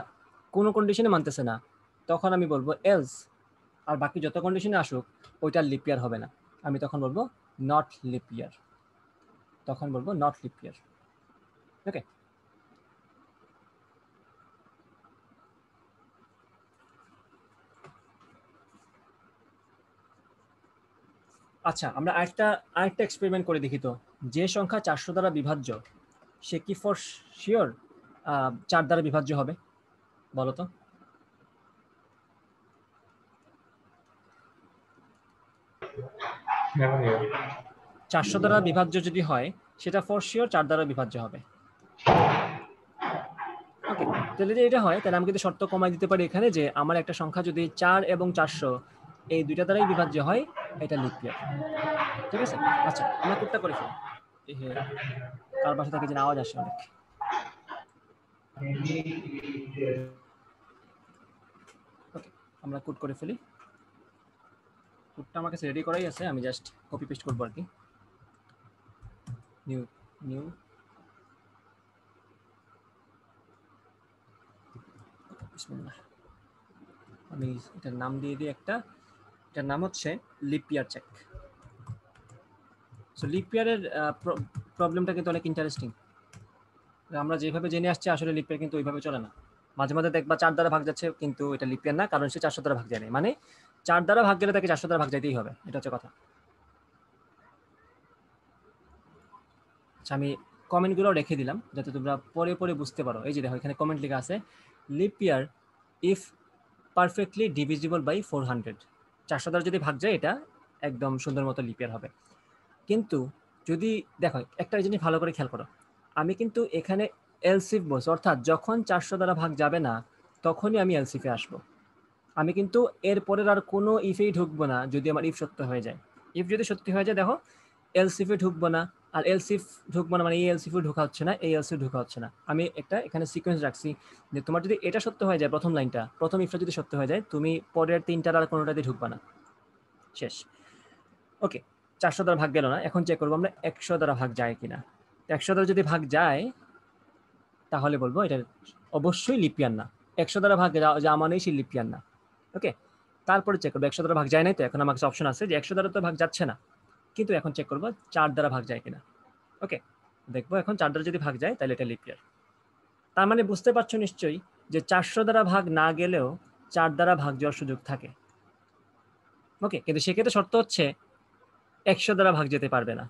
কোনো কন্ডিশনে মানতেছে না, তখন আমি বলবো এলস, আর বাকি যত কন্ডিশনে আসুক ওইটা লিপ ইয়ার হবে না, আমি তখন বলবো নট লিপ ইয়ার, তখন বলবো নট লিপ ইয়ার। ওকে, আচ্ছা আমরা আরেকটা এক্সপেরিমেন্ট করে দেখি তো, যে সংখ্যা 400 দ্বারা বিভাজ্য সে কি ফর শিওর 4 দ্বারা বিভাজ্য হবে, বলো তো। 400 দ্বারা বিভাজ্য যদি হয় সেটা ফর শিওর 4 দ্বারা বিভাজ্য হবে। ওকে, তাহলে যদি এটা হয় তাহলে আমি কিন্তু শর্ত কমাই দিতে পারি এখানে, যে আমার একটা সংখ্যা যদি 4 এবং 400 এই দুইটা দ্বারাই বিভাজ্য হয়, এটা লিপ ইয়ার। ঠিক আছে, আচ্ছা আমরা কোডটা করে ফেলি। কার বাসা থেকে যেন আওয়াজ আসে অনেক। ওকে, আমরা কোড করে ফেলি। কোডটা আমার কাছে রেডি করাই আছে, আমি জাস্ট কপি পেস্ট করবো আর কি। নিউ নিউ বিসমিল্লাহ, আমি এটার নাম দিয়ে দিই একটা এটার নাম হচ্ছে leap year check. So leap ইয়ারের প্রবলেমটা কিন্তু অনেক ইন্টারেস্টিং। আমরা যেভাবে জেনে আসছি আসলে লিপ ইয়ার কিন্তু ওইভাবে চলে না। মাঝে মাঝে দেখবা 4 দ্বারা ভাগ যাচ্ছে কিন্তু এটা লিপ ইয়ার না, কারণ সে 400 দ্বারা ভাগ যায় না। মানে 4 দ্বারা ভাগ গেলে তাকে 400 দ্বারা ভাগ যাইতেই হবে, এটা হচ্ছে কথা। আচ্ছা, আমি কমেন্টগুলো রেখে দিলাম যাতে তোমরা পরে পরে বুঝতে পারো। এই যে দেখো এখানে কমেন্ট লেখা আছে, leap year if perfectly divisible by 400। 400 দ্বারা যদি ভাগ যায় এটা একদম সুন্দর মতো লিপ ইয়ার হবে। কিন্তু যদি দেখো একটা জিনিস ভালো করে খেয়াল করো, আমি কিন্তু এখানে এলসিফ বলছি, অর্থাৎ যখন 400 দ্বারা ভাগ যাবে না তখনই আমি এলসিফে আসবো। আমি কিন্তু এর পরের আর কোনো ইফেই ঢুকবো না যদি আমার ইফ সত্য হয়ে যায়। ইফ যদি সত্যি হয়ে যায় দেখো এলসিফে ঢুকবো না, আর এলসিফ ঢুকবো না মানে এই এলসিফে ঢোকা হচ্ছে না, এই এলসিফ ঢোকা হচ্ছে না। আমি একটা এখানে সিকোয়েন্স রাখছি যে তোমার যদি এটা সত্য হয়ে যায়, প্রথম লাইনটা, প্রথম ইফটা যদি সত্য হয়ে যায়, তুমি পরের তিনটার আর কোনোটাতে ঢুকবা না, শেষ। ওকে, 400 দ্বারা ভাগ গেল না, এখন চেক করবো আমরা 100 দ্বারা ভাগ যায় কিনা। 100 দ্বারা যদি ভাগ যায় তাহলে বলবো এটা অবশ্যই লিপ ইয়ার না। 100 দ্বারা ভাগ যা মানেই সে লিপ ইয়ার না। ওকে, তারপরে চেক করবো 100 দ্বারা ভাগ যায় নাই তো, এখন আমার কাছে অপশন আছে যে 100 দ্বারা তো ভাগ যাচ্ছে না, কিন্তু এখন চেক করবো 4 দ্বারা ভাগ যায় কিনা। ওকে, দেখবো এখন 4 দ্বারা যদি ভাগ যায় তাহলে এটা লিপ ইয়ার। তার মানে বুঝতে পারছো নিশ্চয়ই যে 400 দ্বারা ভাগ না গেলেও 4 দ্বারা ভাগ যাওয়ার সুযোগ থাকে। ওকে, কিন্তু সেক্ষেত্রে শর্ত হচ্ছে 100 দ্বারা ভাগ যেতে পারবে না।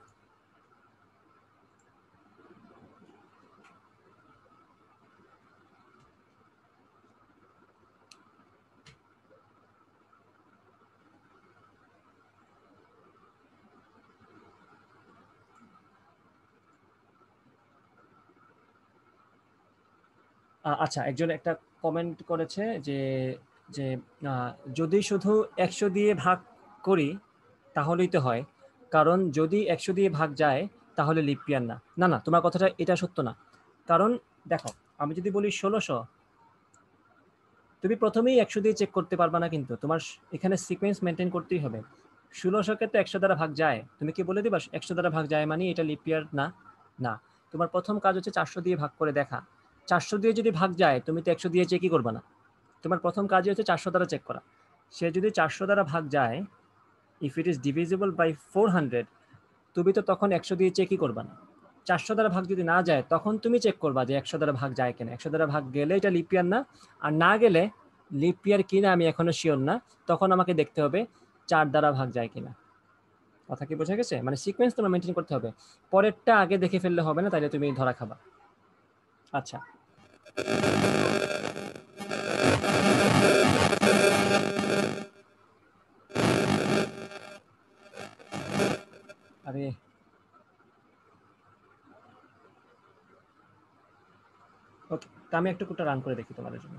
আচ্ছা, একজন একটা কমেন্ট করেছে যে যে যদি শুধু 100 দিয়ে ভাগ করি তাহলেই তো হয়, কারণ যদি 100 দিয়ে ভাগ যায় তাহলে লিপ ইয়ার না। না না, তোমার কথাটা এটা সত্য না। কারণ দেখো, আমি যদি বলি 1600, তুমি প্রথমেই 100 দিয়ে চেক করতে পারবা না, কিন্তু তোমার এখানে সিকোয়েন্স মেনটেন করতেই হবে। 1600-কে তো 100 দ্বারা ভাগ যায়, তুমি কি বলে দিবা 100 দ্বারা ভাগ যায় মানে এটা লিপ ইয়ার না? না, তোমার প্রথম কাজ হচ্ছে 400 দিয়ে ভাগ করে দেখা। 400 দিয়ে যদি ভাগ যায় তুমি তো 100 দিয়ে চেকই করবা না, তোমার প্রথম কাজই হচ্ছে 400 দ্বারা চেক করা। সে যদি 400 দ্বারা ভাগ যায়, if it is divisible by 400, তুমি তো তখন 100 দিয়ে চেকই করবা না। 400 দ্বারা ভাগ যদি না যায় তখন তুমি চেক করবা যে 100 দ্বারা ভাগ যায় কিনা। 100 দ্বারা ভাগ গেলে এটা লিপ ইয়ার না, আর না গেলে লিপ ইয়ার কিনা আমি এখনো শিওর না, তখন আমাকে দেখতে হবে 4 দ্বারা ভাগ যায় কিনা। কথা কি বোঝা গেছে? মানে সিকোয়েন্স তোমার মেনটেন করতে হবে, পরেরটা আগে দেখে ফেললে হবে না, তাইলে তুমি ধরা খাবা। আচ্ছা, আরে ওকে, তা আমি একটু কোডটা রান করে দেখি তোমাদের জন্য।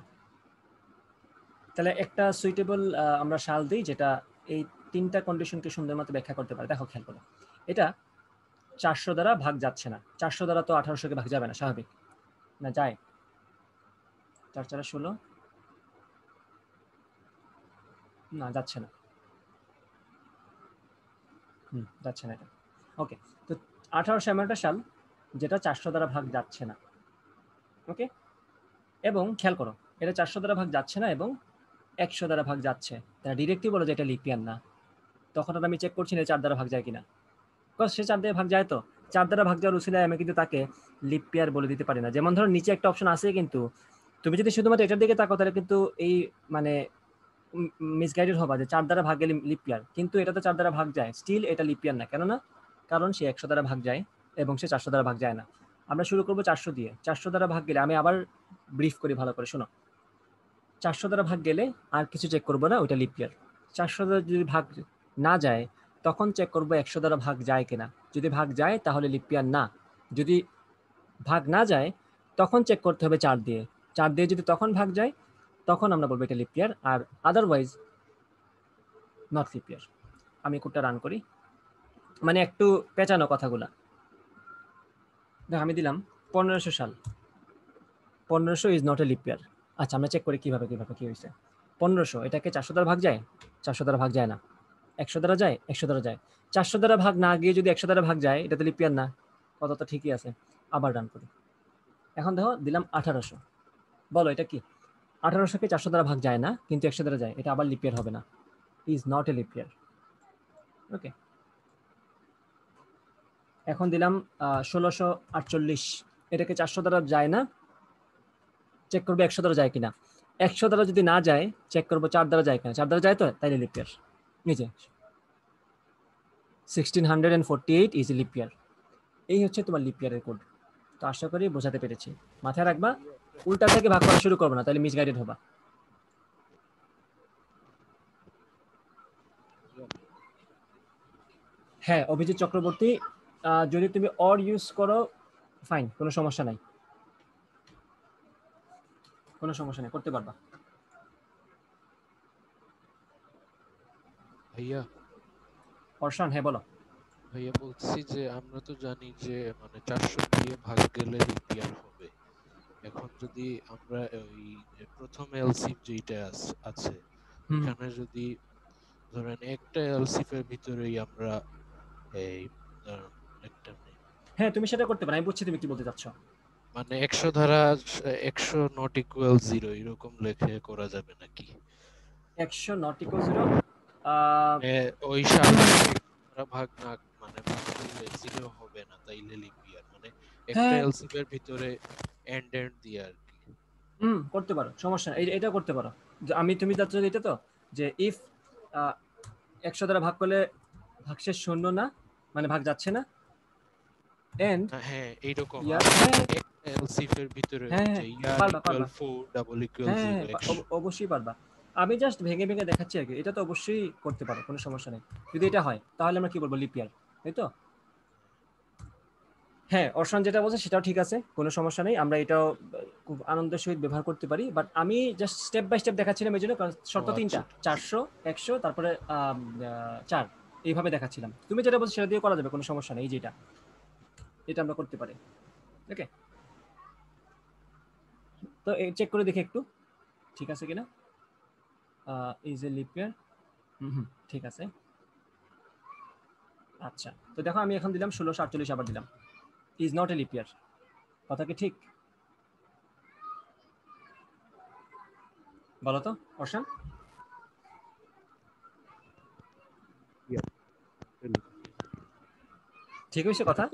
তাহলে একটা সুইটেবল আমরা সাল দিই যেটা এই তিনটা কন্ডিশনকে সুন্দর মতো ব্যাখ্যা করতে পারে। দেখো খেয়াল করো, এটা 400 দ্বারা ভাগ যাচ্ছে না। 400 দ্বারা তো 1800-কে ভাগ যাবে না, স্বাভাবিক না? যায়? 4 4 16, না যাচ্ছে না, যাচ্ছে না এটা। ওকে, তো 1800 এমন একটা সাল যেটা 400 দ্বারা ভাগ যাচ্ছে না। ওকে, এবং খেয়াল করো এটা 400 দ্বারা ভাগ যাচ্ছে না এবং 100 দ্বারা ভাগ যাচ্ছে, তারা ডিরেক্টলি বলো যে এটা লিপ ইয়ার না। তখন আর আমি চেক করছি না 4 দ্বারা ভাগ যায় কিনা, বিকজ সে 4 দ্বারা ভাগ যায়, তো 4 দ্বারা ভাগ যাওয়ার উছিলায় আমি কিন্তু তাকে লিপ ইয়ার বলে দিতে পারি না। যেমন ধরো নিচে একটা অপশন আছে, কিন্তু তুমি যদি শুধুমাত্র এটার দিকে তাকাও তাহলে কিন্তু এই মানে মিসগাইডেড হবা যে 4 দ্বারা ভাগ গেলে লিপ ইয়ার, কিন্তু এটা তো 4 দ্বারা ভাগ যায়, স্টিল এটা লিপ ইয়ার না। কেন না? কারণ সে 100 দ্বারা ভাগ যায় এবং সে 400 দ্বারা ভাগ যায় না। আমরা শুরু করবো 400 দিয়ে। 400 দ্বারা ভাগ গেলে, আমি আবার ব্রিফ করি ভালো করে শোনো, 400 দ্বারা ভাগ গেলে আর কিছু চেক করবো না, ওইটা লিপ ইয়ার। 400 দ্বারা যদি ভাগ না যায় তখন চেক করবো 100 দ্বারা ভাগ যায় কিনা। যদি ভাগ যায় তাহলে লিপ ইয়ার না। যদি ভাগ না যায় তখন চেক করতে হবে 4 দিয়ে। 4 দিয়ে যদি তখন ভাগ যায় তখন আমরা বলবো এটা লিপ ইয়ার, আর আদারওয়াইজ নট লিপ ইয়ার। আমি কোডটা রান করি, মানে একটু পেঁচানো কথাগুলা। দেখ আমি দিলাম 1500 সাল, 1500 ইজ নট এ লিপ ইয়ার। আচ্ছা, আমরা চেক করি কিভাবে কি হয়েছে। 1500 এটাকে 400 দ্বারা ভাগ যায়? 400 দ্বারা ভাগ যায় না। 100 দ্বারা যায়? 100 দ্বারা যায়। 400 দ্বারা ভাগ না গিয়ে যদি 100 দ্বারা ভাগ যায়, এটা তো লিপ ইয়ার না। কথা তো ঠিকই আছে। আবার রান করি। এখন দেখো দিলাম 1800, বলো এটা কি? 1800-কে 400 দ্বারা ভাগ যায় না কিন্তু 100 দ্বারা যায়, এটা আবার লিপ ইয়ার হবে না। Is not a leap year. Okay, এখন দিলাম 1648, এটাকে 400 দ্বারা যায় না, চেক করবো 100 দ্বারা যায় কিনা। 100 দ্বারা যদি না যায় চেক করবো 4 দ্বারা যায় কিনা। 4 দ্বারা যায় তো, তাইলে লিপ ইয়ার। নিচে 1648 ইজ লিপ ইয়ার। এই হচ্ছে তোমার লিপ ইয়ারের কোড। তো আশা করি বোঝাতে পেরেছি। মাথায় রাখবা, উল্টা থেকে ভাগ করা শুরু করবো না, তাহলে মিসগাইডেড হবা। হ্যাঁ, অভিজিৎ চক্রবর্তী, যদি তুমি অর ইউজ করো ফাইন, কোনো সমস্যা নাই, কোনো সমস্যা নেই, করতে পারবা। ভাইয়া অর্শান, হ্যাঁ বলো। ভাইয়া বলছি যে আমরা তো জানি যে মানে 400 দিয়ে ভাগ গেলে লিপ ইয়ার হবে। এখন যদি আমরা ওই যে প্রথম এলসিফ যেটা আছে এখানে যদি ধরেন একটা এলসিফ এর ভিতরেই আমরা এই একটা হ্যাঁ, তুমি সেটা করতে পারো, আমি বুঝছি তুমি কি বলতে চাচ্ছ। মানে 100 ধারা 100 নট ইকুয়াল 0 এরকম লেখে করা যাবে নাকি? 100 নট ইকুয়াল 0, ওই সাথে ভাগ না মানে ভাগ করলে 0 হবে না, তাইলে লিপ ইয়ার মানে একটা এলসিফ এর ভিতরে এন্ড দিয়ে আর কি। করতে পারো, সমস্যা নেই, এটা করতে পারো। তুমি যাচ্ছ এটা তো, যে ইফ 100 দ্বারা ভাগ করলে ভাগশেষ শূন্য না, মানে ভাগ যাচ্ছে না, এন্ড হ্যাঁ এইরকম এলসিফ এর ভিতরে যে ইয়ার ইকুয়াল 4 ডাবল ইকুয়াল 0 অবশ্যই পারবা। আমি জাস্ট ভেঙে ভেঙে দেখাচ্ছি আর কি। এটা তো অবশ্যই করতে পারো, কোনো সমস্যা নেই। যদি এটা হয় তাহলে আমরা কি বলবো, লিপ ইয়ার, তাই তো? হ্যাঁ, অর্শন যেটা বলছে সেটাও ঠিক আছে, কোনো সমস্যা নেই, আমরা এটাও খুব আনন্দের সহিত ব্যবহার করতে পারি। বাট আমি জাস্ট স্টেপ বাই স্টেপ দেখাচ্ছিলাম এই জন্য, কারণ শর্ত তিনটা, 400, 100, তারপরে 4, এইভাবে দেখাচ্ছিলাম। তুমি যেটা বলছো সেটা দিয়ে করা যাবে, কোনো সমস্যা নেই। যেটা এটা আমরা করতে পারি। ওকে, তো চেক করে দেখি একটু ঠিক আছে কিনা। ইজ এ লিপ ইয়ার, ঠিক আছে। আচ্ছা, তো দেখো আমি এখন দিলাম 1648, আবার দিলাম ইজ নট এ লিপ ইয়ার। কথা কি ঠিক? বলো তো অর্শান, ঠিক হয়েছে কথা?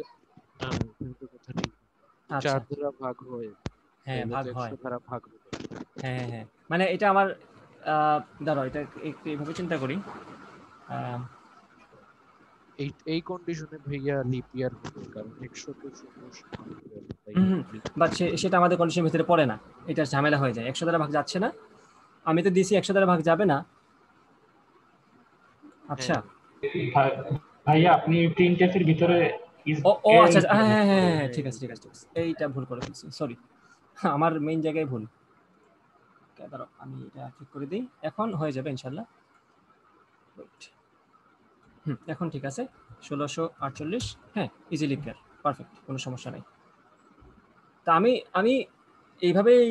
আচ্ছা, 4 দ্বারা ভাগ হয়। হ্যাঁ, ভাগ হয়। 100 দ্বারা ভাগ হবে। হ্যাঁ হ্যাঁ, মানে এটা আমার দাঁড়াও, এটা একটু এইভাবে চিন্তা করি। এই কন্ডিশনে ভাইয়া লিপ ইয়ার হবে, কারণ 100 তো বাট সেটা আমাদের কন্ডিশনের ভিতরে পড়ে না, এটা ঝামেলা হয়ে যায়। 100 দ্বারা ভাগ যাচ্ছে না, আমি তো দিছি 100 দ্বারা ভাগ যাবে না। আচ্ছা ভাইয়া আপনি প্রিন্টএফ এর ভিতরে ও আচ্ছা, হ্যাঁ হ্যাঁ হ্যাঁ, ঠিক আছে ঠিক আছে, এইটা ভুল করে ফেলছি, সরি, আমার মেইন জায়গায় ভুল। দাঁড়াও আমি এটা ঠিক করে দিই, এখন হয়ে যাবে ইনশাল্লাহ। এখন ঠিক আছে, 1648, হ্যাঁ ইজিলি ক্লিয়ার, পারফেক্ট, কোনো সমস্যা নেই। তা আমি এইভাবেই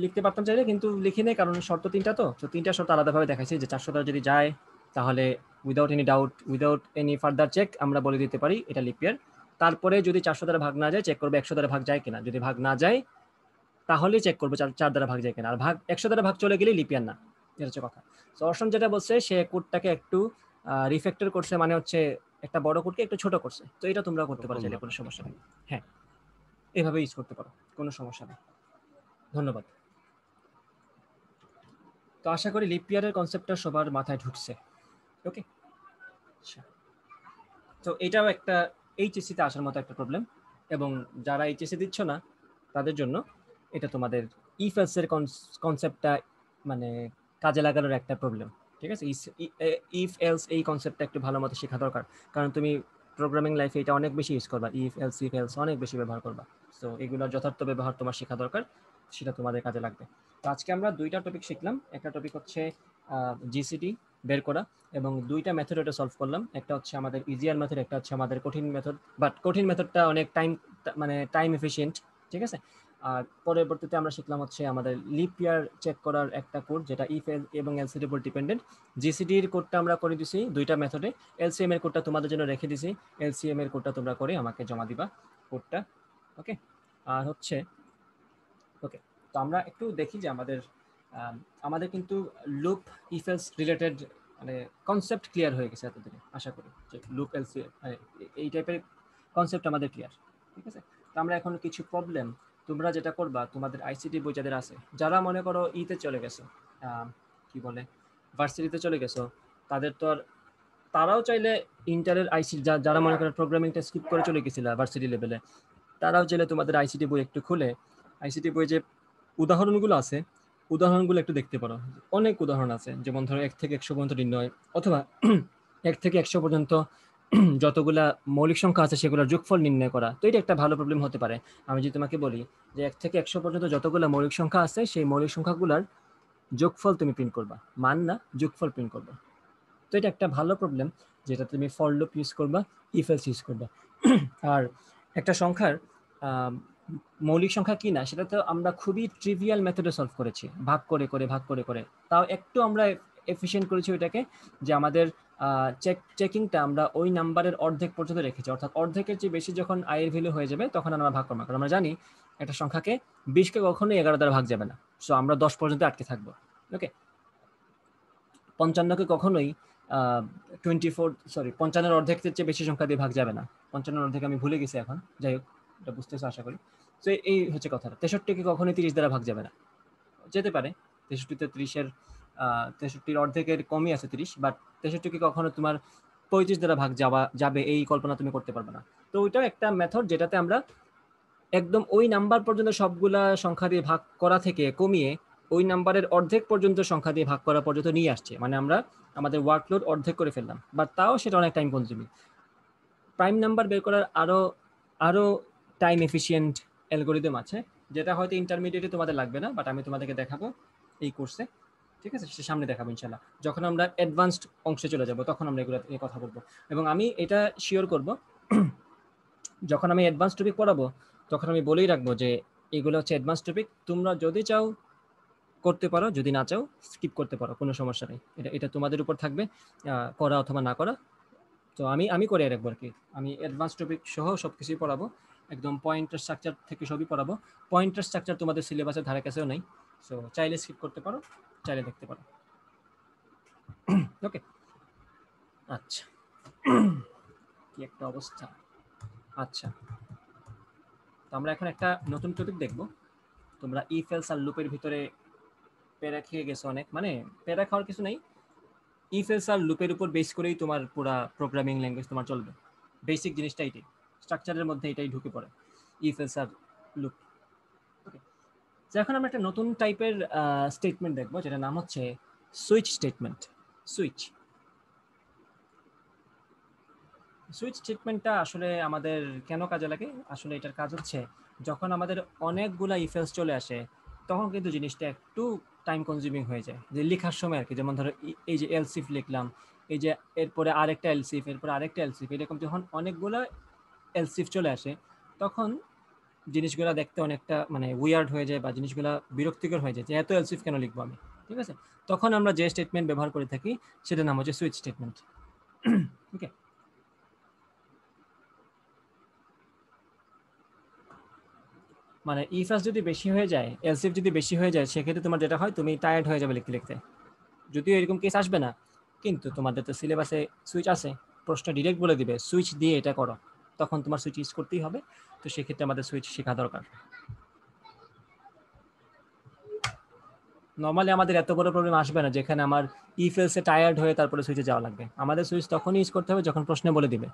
লিখতে পারতাম চাইলে, কিন্তু লিখি নেই, কারণ শর্ত তিনটা, তো তিনটা শর্ত আলাদাভাবে দেখাইছি, যে 400 দ্বারা যদি যায় তাহলে without any doubt, without any further check আমরা বলে দিতে পারি এটা লিপ ইয়ার। তারপরে যদি 400 দ্বারা ভাগ না যায় চেক করবো 100 দ্বারা ভাগ যায় কিনা, যদি ভাগ না যায় তাহলে চেক করবো 4 দ্বারা ভাগ যায় কিনা, আর 100 দ্বারা ভাগ চলে গেলে লিপ ইয়ার না, এটা হচ্ছে কথা। তো অর্শন যেটা বলছে, সে কোডটাকে একটু রিফ্যাক্টর করছে, মানে হচ্ছে একটা বড় কোডকে একটু ছোট করছে, তো এটা তোমরা করতে পারো চাইলে, কোনো সমস্যা নেই। হ্যাঁ, এভাবে ইউজ করতে পারো, কোনো সমস্যা নেই। ধন্যবাদ। তো আশা করি লিপ ইয়ারের কনসেপ্টটা সবার মাথায় ঢুকছে। ওকে, আচ্ছা, তো এটাও একটা এইচএসসিতে আসার মতো একটা প্রবলেম, এবং যারা এইচএসসি দিচ্ছ না তাদের জন্য এটা তোমাদের ইফ এলস এর কনসেপ্টটা মানে কাজে লাগানোর একটা প্রবলেম। ঠিক আছে, ইফ এলস এই কনসেপ্টটা একটু ভালো মতো শেখা দরকার, কারণ তুমি প্রোগ্রামিং লাইফে এটা অনেক বেশি ইউজ করবা, ইফ এলস অনেক বেশি ব্যবহার করবা। সো এগুলোর যথার্থ ব্যবহার তোমার শেখা দরকার, সেটা তোমাদের কাজে লাগবে। তো আজকে আমরা দুইটা টপিক শিখলাম, একটা টপিক হচ্ছে জিসিডি বের করা, এবং দুইটা মেথড এটা সলভ করলাম, একটা হচ্ছে আমাদের ইজিয়ার মেথড, একটা হচ্ছে আমাদের কঠিন মেথড, বাট কঠিন মেথডটা অনেক টাইম এফিশিয়েন্ট। ঠিক আছে, আর পরবর্তীতে আমরা শিখলাম হচ্ছে আমাদের লিপ ইয়ার চেক করার একটা কোড, যেটা ইফ এবং এলসির উপর ডিপেন্ডেন্ট। জিসিডির কোডটা আমরা করে দিছি দুইটা মেথডে, এলসিএম এর কোডটা তোমাদের জন্য রেখে দিছি, এলসিএম এর কোডটা তোমরা করে আমাকে জমা দিবা কোডটা। ওকে, আর হচ্ছে ওকে, তো আমরা একটু দেখি যে আমাদের কিন্তু লুপ ইফ এলস রিলেটেড মানে কনসেপ্ট ক্লিয়ার হয়ে গেছে এতদিনে, আশা করি যে লুপ এলসি এই টাইপের কনসেপ্ট আমাদের ক্লিয়ার। ঠিক আছে, তো আমরা এখন কিছু প্রবলেম, তোমরা যেটা করবা তোমাদের আইসিটি বই যাদের আছে, যারা মনে করো ইতে চলে গেছো, কি বলে ভার্সিটিতে চলে গেছো, তাদের তো আর, তারাও চাইলে ইন্টারের আইসিটি, যারা মনে করো প্রোগ্রামিংটা স্কিপ করে চলে গেছিল ভার্সিটি লেভেলে, তারাও চাইলে তোমাদের আইসিটি বই একটু খুলে আইসিটি বই যে উদাহরণগুলো আছে উদাহরণগুলো একটু দেখতে পারো। অনেক উদাহরণ আছে, যেমন ধরো 1 থেকে 100 পর্যন্ত নির্ণয়, অথবা 1 থেকে 100 পর্যন্ত যতগুলা মৌলিক সংখ্যা আছে সেগুলোর যোগফল নির্ণয় করা। তো এটা একটা ভালো প্রবলেম হতে পারে। আমি যদি তোমাকে বলি যে 1 থেকে 100 পর্যন্ত যতগুলা মৌলিক সংখ্যা আছে সেই মৌলিক সংখ্যাগুলার যোগফল তুমি প্রিন্ট করবা, মান না যোগফল প্রিন্ট করবা। তো এটা একটা ভালো প্রবলেম, যেটা তুমি ফর লুপ ইউজ করবা, ইফ এলস ইউজ করবা। আর একটা সংখ্যার মৌলিক সংখ্যা কি না সেটা তো আমরা খুবই ট্রিভিয়াল মেথডে সলভ করেছি, ভাগ করে করে ভাগ করে করে। তাও একটু আমরা এফিশিয়েন্ট করেছি ওইটাকে, যে আমাদের চেকিংটা আমরা ওই নাম্বারের অর্ধেক পর্যন্ত রেখেছি, অর্থাৎ অর্ধেকের চেয়ে বেশি যখন আই এর ভ্যালু হয়ে যাবে তখন আমরা ভাগ করবো, কারণ আমরা জানি একটা সংখ্যাকে 20কে কখনোই 11 দ্বারা ভাগ যাবে না, সো আমরা 10 পর্যন্ত আটকে থাকবো। ওকে, 55কে কখনোই 55-এর অর্ধেকের চেয়ে বেশি সংখ্যা দিয়ে ভাগ যাবে না। 55-এর অর্ধেক আমি ভুলে গেছি এখন, যাই হোক এটা বুঝতেছো আশা করি। তো এই হচ্ছে কথাটা। 63কে কখনোই 30 দ্বারা ভাগ যাবে না, যেতে পারে 63তে 30-এর 63-র অর্ধেকের কমই আছে 30, বাট 63কে কখনো তোমার 35 দ্বারা ভাগ যাবে এই কল্পনা তুমি করতে পারবে না। তো ওইটাও একটা মেথড যেটাতে আমরা একদম ওই নাম্বার পর্যন্ত সবগুলা সংখ্যা দিয়ে ভাগ করা থেকে কমিয়ে ওই নাম্বারের অর্ধেক পর্যন্ত সংখ্যা দিয়ে ভাগ করা পর্যন্ত নিয়ে আসছে, মানে আমরা আমাদের ওয়ার্কলোড অর্ধেক করে ফেললাম, বাট তাও সেটা অনেক টাইম কনজিউমিং। প্রাইম নাম্বার বের করার আরো টাইম এফিশিয়েন্ট অ্যালগোরিদম আছে, যেটা হয়তো ইন্টারমিডিয়েটে তোমাদের লাগবে না, বাট আমি তোমাদেরকে দেখাবো এই কোর্সে। ঠিক আছে, সে সামনে দেখাবো ইনশাল্লাহ, যখন আমরা অ্যাডভান্সড অংশে চলে যাব তখন আমরা এগুলো নিয়ে কথা বলবো। এবং আমি এটা শিওর করব, যখন আমি অ্যাডভান্স টপিক পড়াবো তখন আমি বলেই রাখবো যে এগুলো হচ্ছে অ্যাডভান্স টপিক, তোমরা যদি চাও করতে পারো, যদি না চাও স্কিপ করতে পারো, কোনো সমস্যা নেই। এটা এটা তোমাদের উপর থাকবে করা অথবা না করা। তো আমি করে রাখবো আর কি, আমি অ্যাডভান্স টপিক সহ সব কিছুই পড়াবো, একদম পয়েন্টার স্ট্রাকচার থেকে সবই পড়াবো। পয়েন্টার স্ট্রাকচার তোমাদের সিলেবাসের ধারে কাছেও নেই, সো চাইলে স্কিপ করতে পারো, চাইলে দেখতে পারো। ওকে, আচ্ছা, কি একটা অবস্থা। আচ্ছা, তো আমরা এখন একটা নতুন টপিক দেখবো। তোমরা ইফ এলস আর লুপের ভিতরে প্যারা খেয়ে গেছো অনেক, মানে প্যারা খাওয়ার কিছু নেই, ইফ এলস আর লুপের উপর বেস করেই তোমার পুরা প্রোগ্রামিং ল্যাঙ্গুয়েজ তোমার চলবে। বেসিক জিনিসটা এটাই, স্ট্রাকচারের মধ্যে এটাই ঢুকে পড়ে, ইফ এলস আর লুপ। ওকে, তো এখন আমরা একটা নতুন টাইপের স্টেটমেন্ট দেখবো, যেটার নাম হচ্ছে সুইচ স্টেটমেন্ট। সুইচ সুইচ স্টেটমেন্টটা আসলে আমাদের কেন কাজে লাগে? আসলে এটার কাজ হচ্ছে যখন আমাদের অনেকগুলা ইফ এলস চলে আসে তখন কিন্তু জিনিসটা একটু টাইম কনজিউমিং হয়ে যায়, যে লেখার সময় আর কি। যেমন ধরো এই যে এলসিফ লিখলাম, এই যে এরপরে আরেকটা এলসিফ, এরপরে আরেকটা এলসিফ, এরকম যখন অনেকগুলা এলসিফ চলে আসে তখন জিনিসগুলা দেখতে অনেকটা মানে উইয়ার্ড হয়ে যায়, বা জিনিসগুলা বিরক্তিকর হয়ে যায় যে এত এলসিফ কেন লিখবো আমি। ঠিক আছে, তখন আমরা যে স্টেটমেন্ট ব্যবহার করে থাকি সেটার নাম হচ্ছে সুইচ স্টেটমেন্ট। ওকে, মানে ইফাস যদি বেশি হয়ে যায়, এলসিফ যদি বেশি হয়ে যায়, সেক্ষেত্রে তোমার যেটা হয় তুমি টায়ার্ড হয়ে যাবে লিখতে লিখতে। যদিও এরকম কেস আসবে না, কিন্তু তোমাদের তো সিলেবাসে সুইচ আছে, প্রশ্ন ডিরেক্ট বলে দিবে সুইচ দিয়ে এটা করো, তখন তোমার সুইচ ইউজ করতেই হবে। তো সেক্ষেত্রে আমাদের সুইচ শেখা দরকার। নর্মালি আমাদের এত বড় প্রবলেম আসবে না যেখানে আমার ইফ এলসে টায়ার্ড হয়ে তারপরে সুইচে যাওয়া লাগবে। আমাদের সুইচ তখনই ইউজ করতে হবে যখন প্রশ্নে বলে দিবে।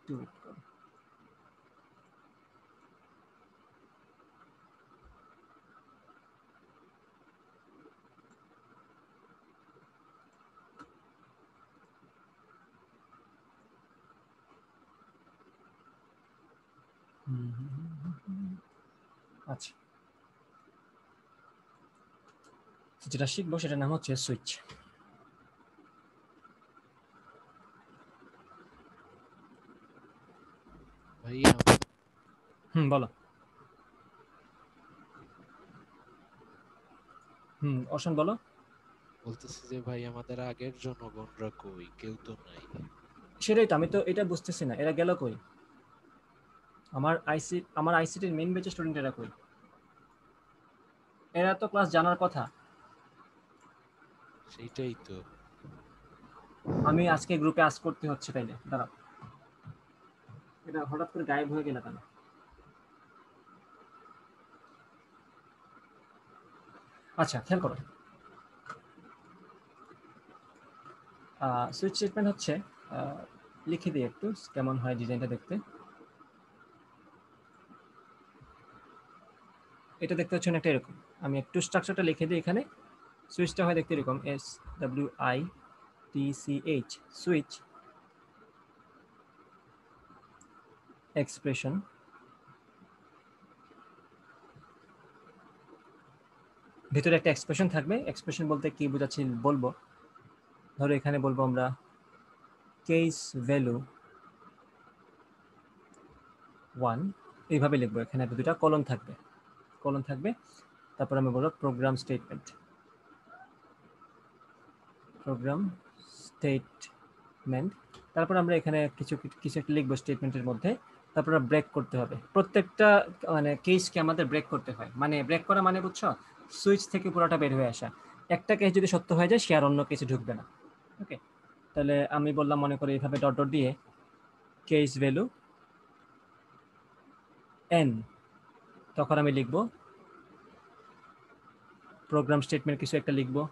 একটু wait করো। আচ্ছা, যেটা শিখবো সেটার নাম হচ্ছে সুইচ। ভাইয়া বলো। অশান বলো। বলতেছে যে ভাই আমাদের আগের জনগণরা কই, কেউ তো নাই। সেটাই তো, আমি তো এটা বুঝতেছি না, এরা গেল কই? আমার আইসিটির মেইন ব্যাচের স্টুডেন্ট এরা কই? এরা তো ক্লাস জানার কথা। সেইটাই তো। আমি আজকে গ্রুপে আজ করতে হচ্ছে, তাইলে দাঁড়াও, এটা হঠাৎ করে গায়েব হয়ে গেল কেন? আচ্ছা, খেয়াল করো, সুইচ স্টেটমেন্ট হচ্ছে, লিখে দিই একটু কেমন হয় ডিজাইনটা দেখতে। এটা দেখতে হচ্ছে একটা এরকম, আমি একটু স্ট্রাকচারটা লিখে দিই এখানে। সুইচটা হয় দেখতে এরকম, SWITCH, সুইচ এক্সপ্রেশন, ভিতরে একটা এক্সপ্রেশন থাকবে। এক্সপ্রেশন বলতে কি বোঝাচ্ছি বলবো, ধরো এখানে বলবো আমরা কেস ভ্যালু 1, এইভাবে লিখবো। এখানে দুটা কলন থাকবে, তারপর আমি বলবো প্রোগ্রাম স্টেটমেন্ট, তারপর আমরা এখানে কিছু একটা লিখবো স্টেটমেন্টের মধ্যে। তারপর ব্রেক করতে হবে, প্রত্যেকটা মানে কেসকে আমাদের ব্রেক করতে হয়। মানে ব্রেক করা মানে বুঝছো, সুইচ থেকে পুরোটা বের হয়ে আসা। একটা কেস যদি সত্য হয়ে যায়, সে আর অন্য কেসে ঢুকবে না। ওকে, তাহলে আমি বললাম মনে করি এইভাবে ডট ডট দিয়ে কেস ভ্যালু n, তখন আমি লিখব প্রোগ্রাম স্টেটমেন্ট কিছু একটা লিখবো,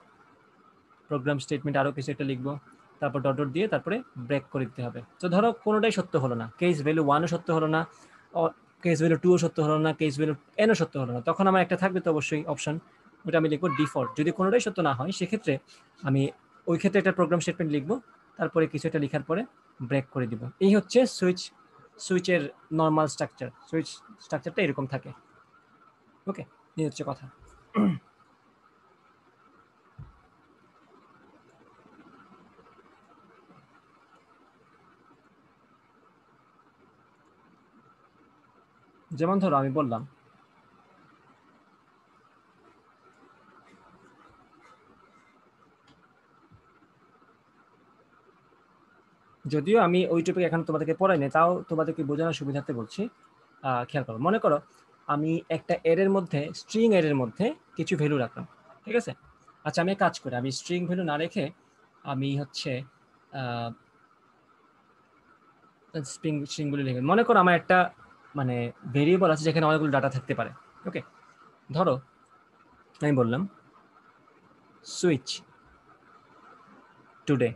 প্রোগ্রাম স্টেটমেন্ট আরও কিছু একটা লিখবো, তারপর ডট ডট দিয়ে তারপরে ব্রেক করে দিতে হবে। তো ধরো কোনোটাই সত্য হলো না, কেস ভ্যালু 1ও সত্য হলো না, কেস ভ্যালু 2ও সত্য হলো না, কেস ভ্যালু nও সত্য হলো না, তখন আমার একটা থাকবে তো অবশ্যই অপশন, ওটা আমি লিখবো ডিফল্ট। যদি কোনোটাই সত্য না হয়, সেক্ষেত্রে আমি ওই ক্ষেত্রে একটা প্রোগ্রাম স্টেটমেন্ট লিখবো, তারপরে কিছু একটা লেখার পরে ব্রেক করে দিব। এই হচ্ছে সুইচের নর্মাল স্ট্রাকচার। সুইচ স্ট্রাকচারটা এরকম থাকে। ওকে, এই হচ্ছে কথা। যেমন ধরো আমি বললাম যদিও আমি ওই টপিক এখন তোমাদেরকে পড়াই নাই, তাও তোমাদেরকে বোঝানোর সুবিধার্থে বলছি। খেয়াল করো, মনে করো আমি একটা এর মধ্যে, স্ট্রিং এর মধ্যে কিছু ভ্যালু রাখলাম, ঠিক আছে? আচ্ছা, আমি কাজ করি, আমি স্ট্রিং ভ্যালু না রেখে আমি হচ্ছে স্ট্রিংগুলো লিখে, মনে করো আমার একটা মানে ভেরিয়েবল আছে যেখানে অনেকগুলো ডাটা থাকতে পারে। ওকে, ধরো আমি বললাম সুইচ টুডে।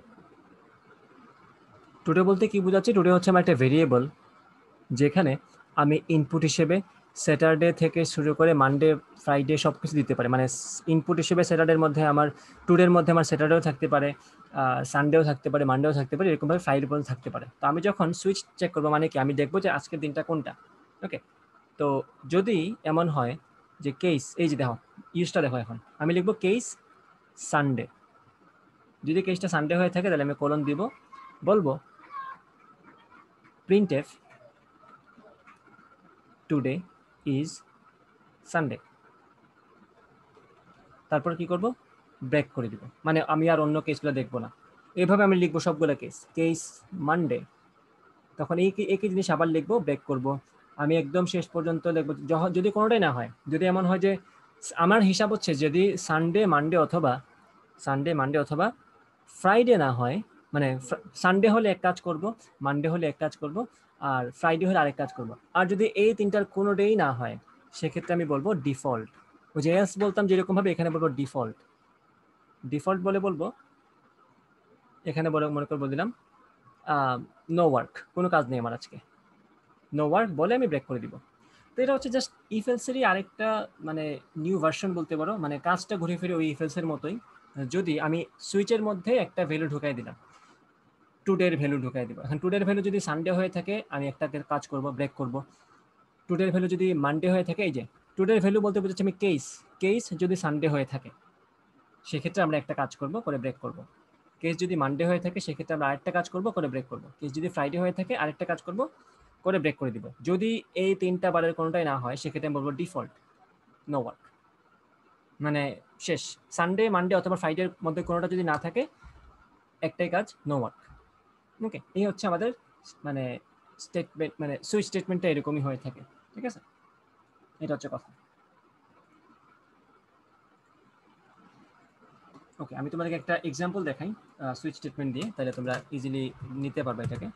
টুডে বলতে কি বোঝাচ্ছি? টুডে হচ্ছে আমার একটা ভেরিয়েবল, যেখানে আমি ইনপুট হিসেবে স্যাটারডে থেকে শুরু করে মানডে, ফ্রাইডে সব কিছু দিতে পারে। মানে ইনপুট হিসেবে স্যাটারডের মধ্যে আমার, টুডের মধ্যে আমার স্যাটারডেও থাকতে পারে, সানডেও থাকতে পারে, মানডেও থাকতে পারে, এরকমভাবে ফ্রাইডে পর্যন্ত থাকতে পারে। তো আমি যখন সুইচ চেক করবো, মানে কি, আমি দেখবো যে আজকের দিনটা কোনটা। ওকে, তো যদি এমন হয় যে কেস, এই যে দেখো ইউজটা দেখো, এখন আমি লিখবো কেস সানডে। যদি কেসটা সানডে হয়ে থাকে, তাহলে আমি কলন দিব, বলবো প্রিন্টএফ টুডে ইজ সানডে। তারপর কি করব? ব্রেক করে দিব, মানে আমি আর অন্য কেসগুলো দেখবো না। এইভাবে আমি লিখবো সবগুলো কেস মানডে, তখন একই জিনিস আবার লিখবো, ব্রেক করব। আমি একদম শেষ পর্যন্ত লিখবো, যদি কোনোটাই না হয়, যদি এমন হয় যে আমার হিসাব হচ্ছে যদি সানডে মানডে অথবা ফ্রাইডে না হয়, মানে সানডে হলে এক কাজ করব, মানডে হলে এক কাজ করব, আর ফ্রাইডে হলে আরেক কাজ করব। আর যদি এই তিনটার কোনোটাই না হয়, সেক্ষেত্রে আমি বলবো ডিফল্ট। ওই যে এলস বলতাম যেরকম ভাবে, এখানে বলবো ডিফল্ট বলে বলবো, এখানে মনে করে বলে দিলাম নো ওয়ার্ক, কোনো কাজ নেই আমার আজকে, নো ওয়ার্ক বলে আমি ব্রেক করে দিব। তো এটা হচ্ছে জাস্ট ইফ এলসেরই আরেকটা মানে নিউ ভার্সন বলতে পারো, মানে কাজটা ঘুরে ফিরে ওই ইফ এলসের মতোই। যদি আমি সুইচের মধ্যে একটা ভ্যালু ঢুকাই দিলাম, টুডের ভ্যালু ঢুকাই দিব। এখন টুডের ভ্যালু যদি সানডে হয়ে থাকে, আমি একটা কাজ করব, ব্রেক করব। টুডের ভ্যালু যদি মানডে হয়ে থাকে, এই যে টুডের ভ্যালু বলতে বুঝাচ্ছি আমি কেস যদি সানডে হয়ে থাকে, সেক্ষেত্রে আমরা একটা কাজ করব, করে ব্রেক করব। কেস যদি মানডে হয়ে থাকে, সেক্ষেত্রে আমরা আরেকটা কাজ করব, করে ব্রেক করব। কেস যদি ফ্রাইডে হয়ে থাকে, আরেকটা কাজ করব, করে ব্রেক করে দিব। যদি এই তিনটা বারের কোনোটাই না হয়, সেক্ষেত্রে আমি বলবো ডিফল্ট, নো ওয়ার্ক। মানে শেষ। সানডে, মানডে অথবা ফ্রাইডের মধ্যে কোনোটা যদি না থাকে, একটাই কাজ, নো ওয়ার্ক। ওকে, এই হচ্ছে আমাদের মানে স্টেটমেন্ট, মানে সুইচ স্টেটমেন্টটা এরকমই হয়ে থাকে। ঠিক আছে, এটা হচ্ছে কথা। ওকে, আমি তোমাদেরকে একটা এক্সাম্পল দেখাই সুইচ স্টেটমেন্ট দিয়ে, তাহলে তোমরা ইজিলি নিতে পারবে এটাকে।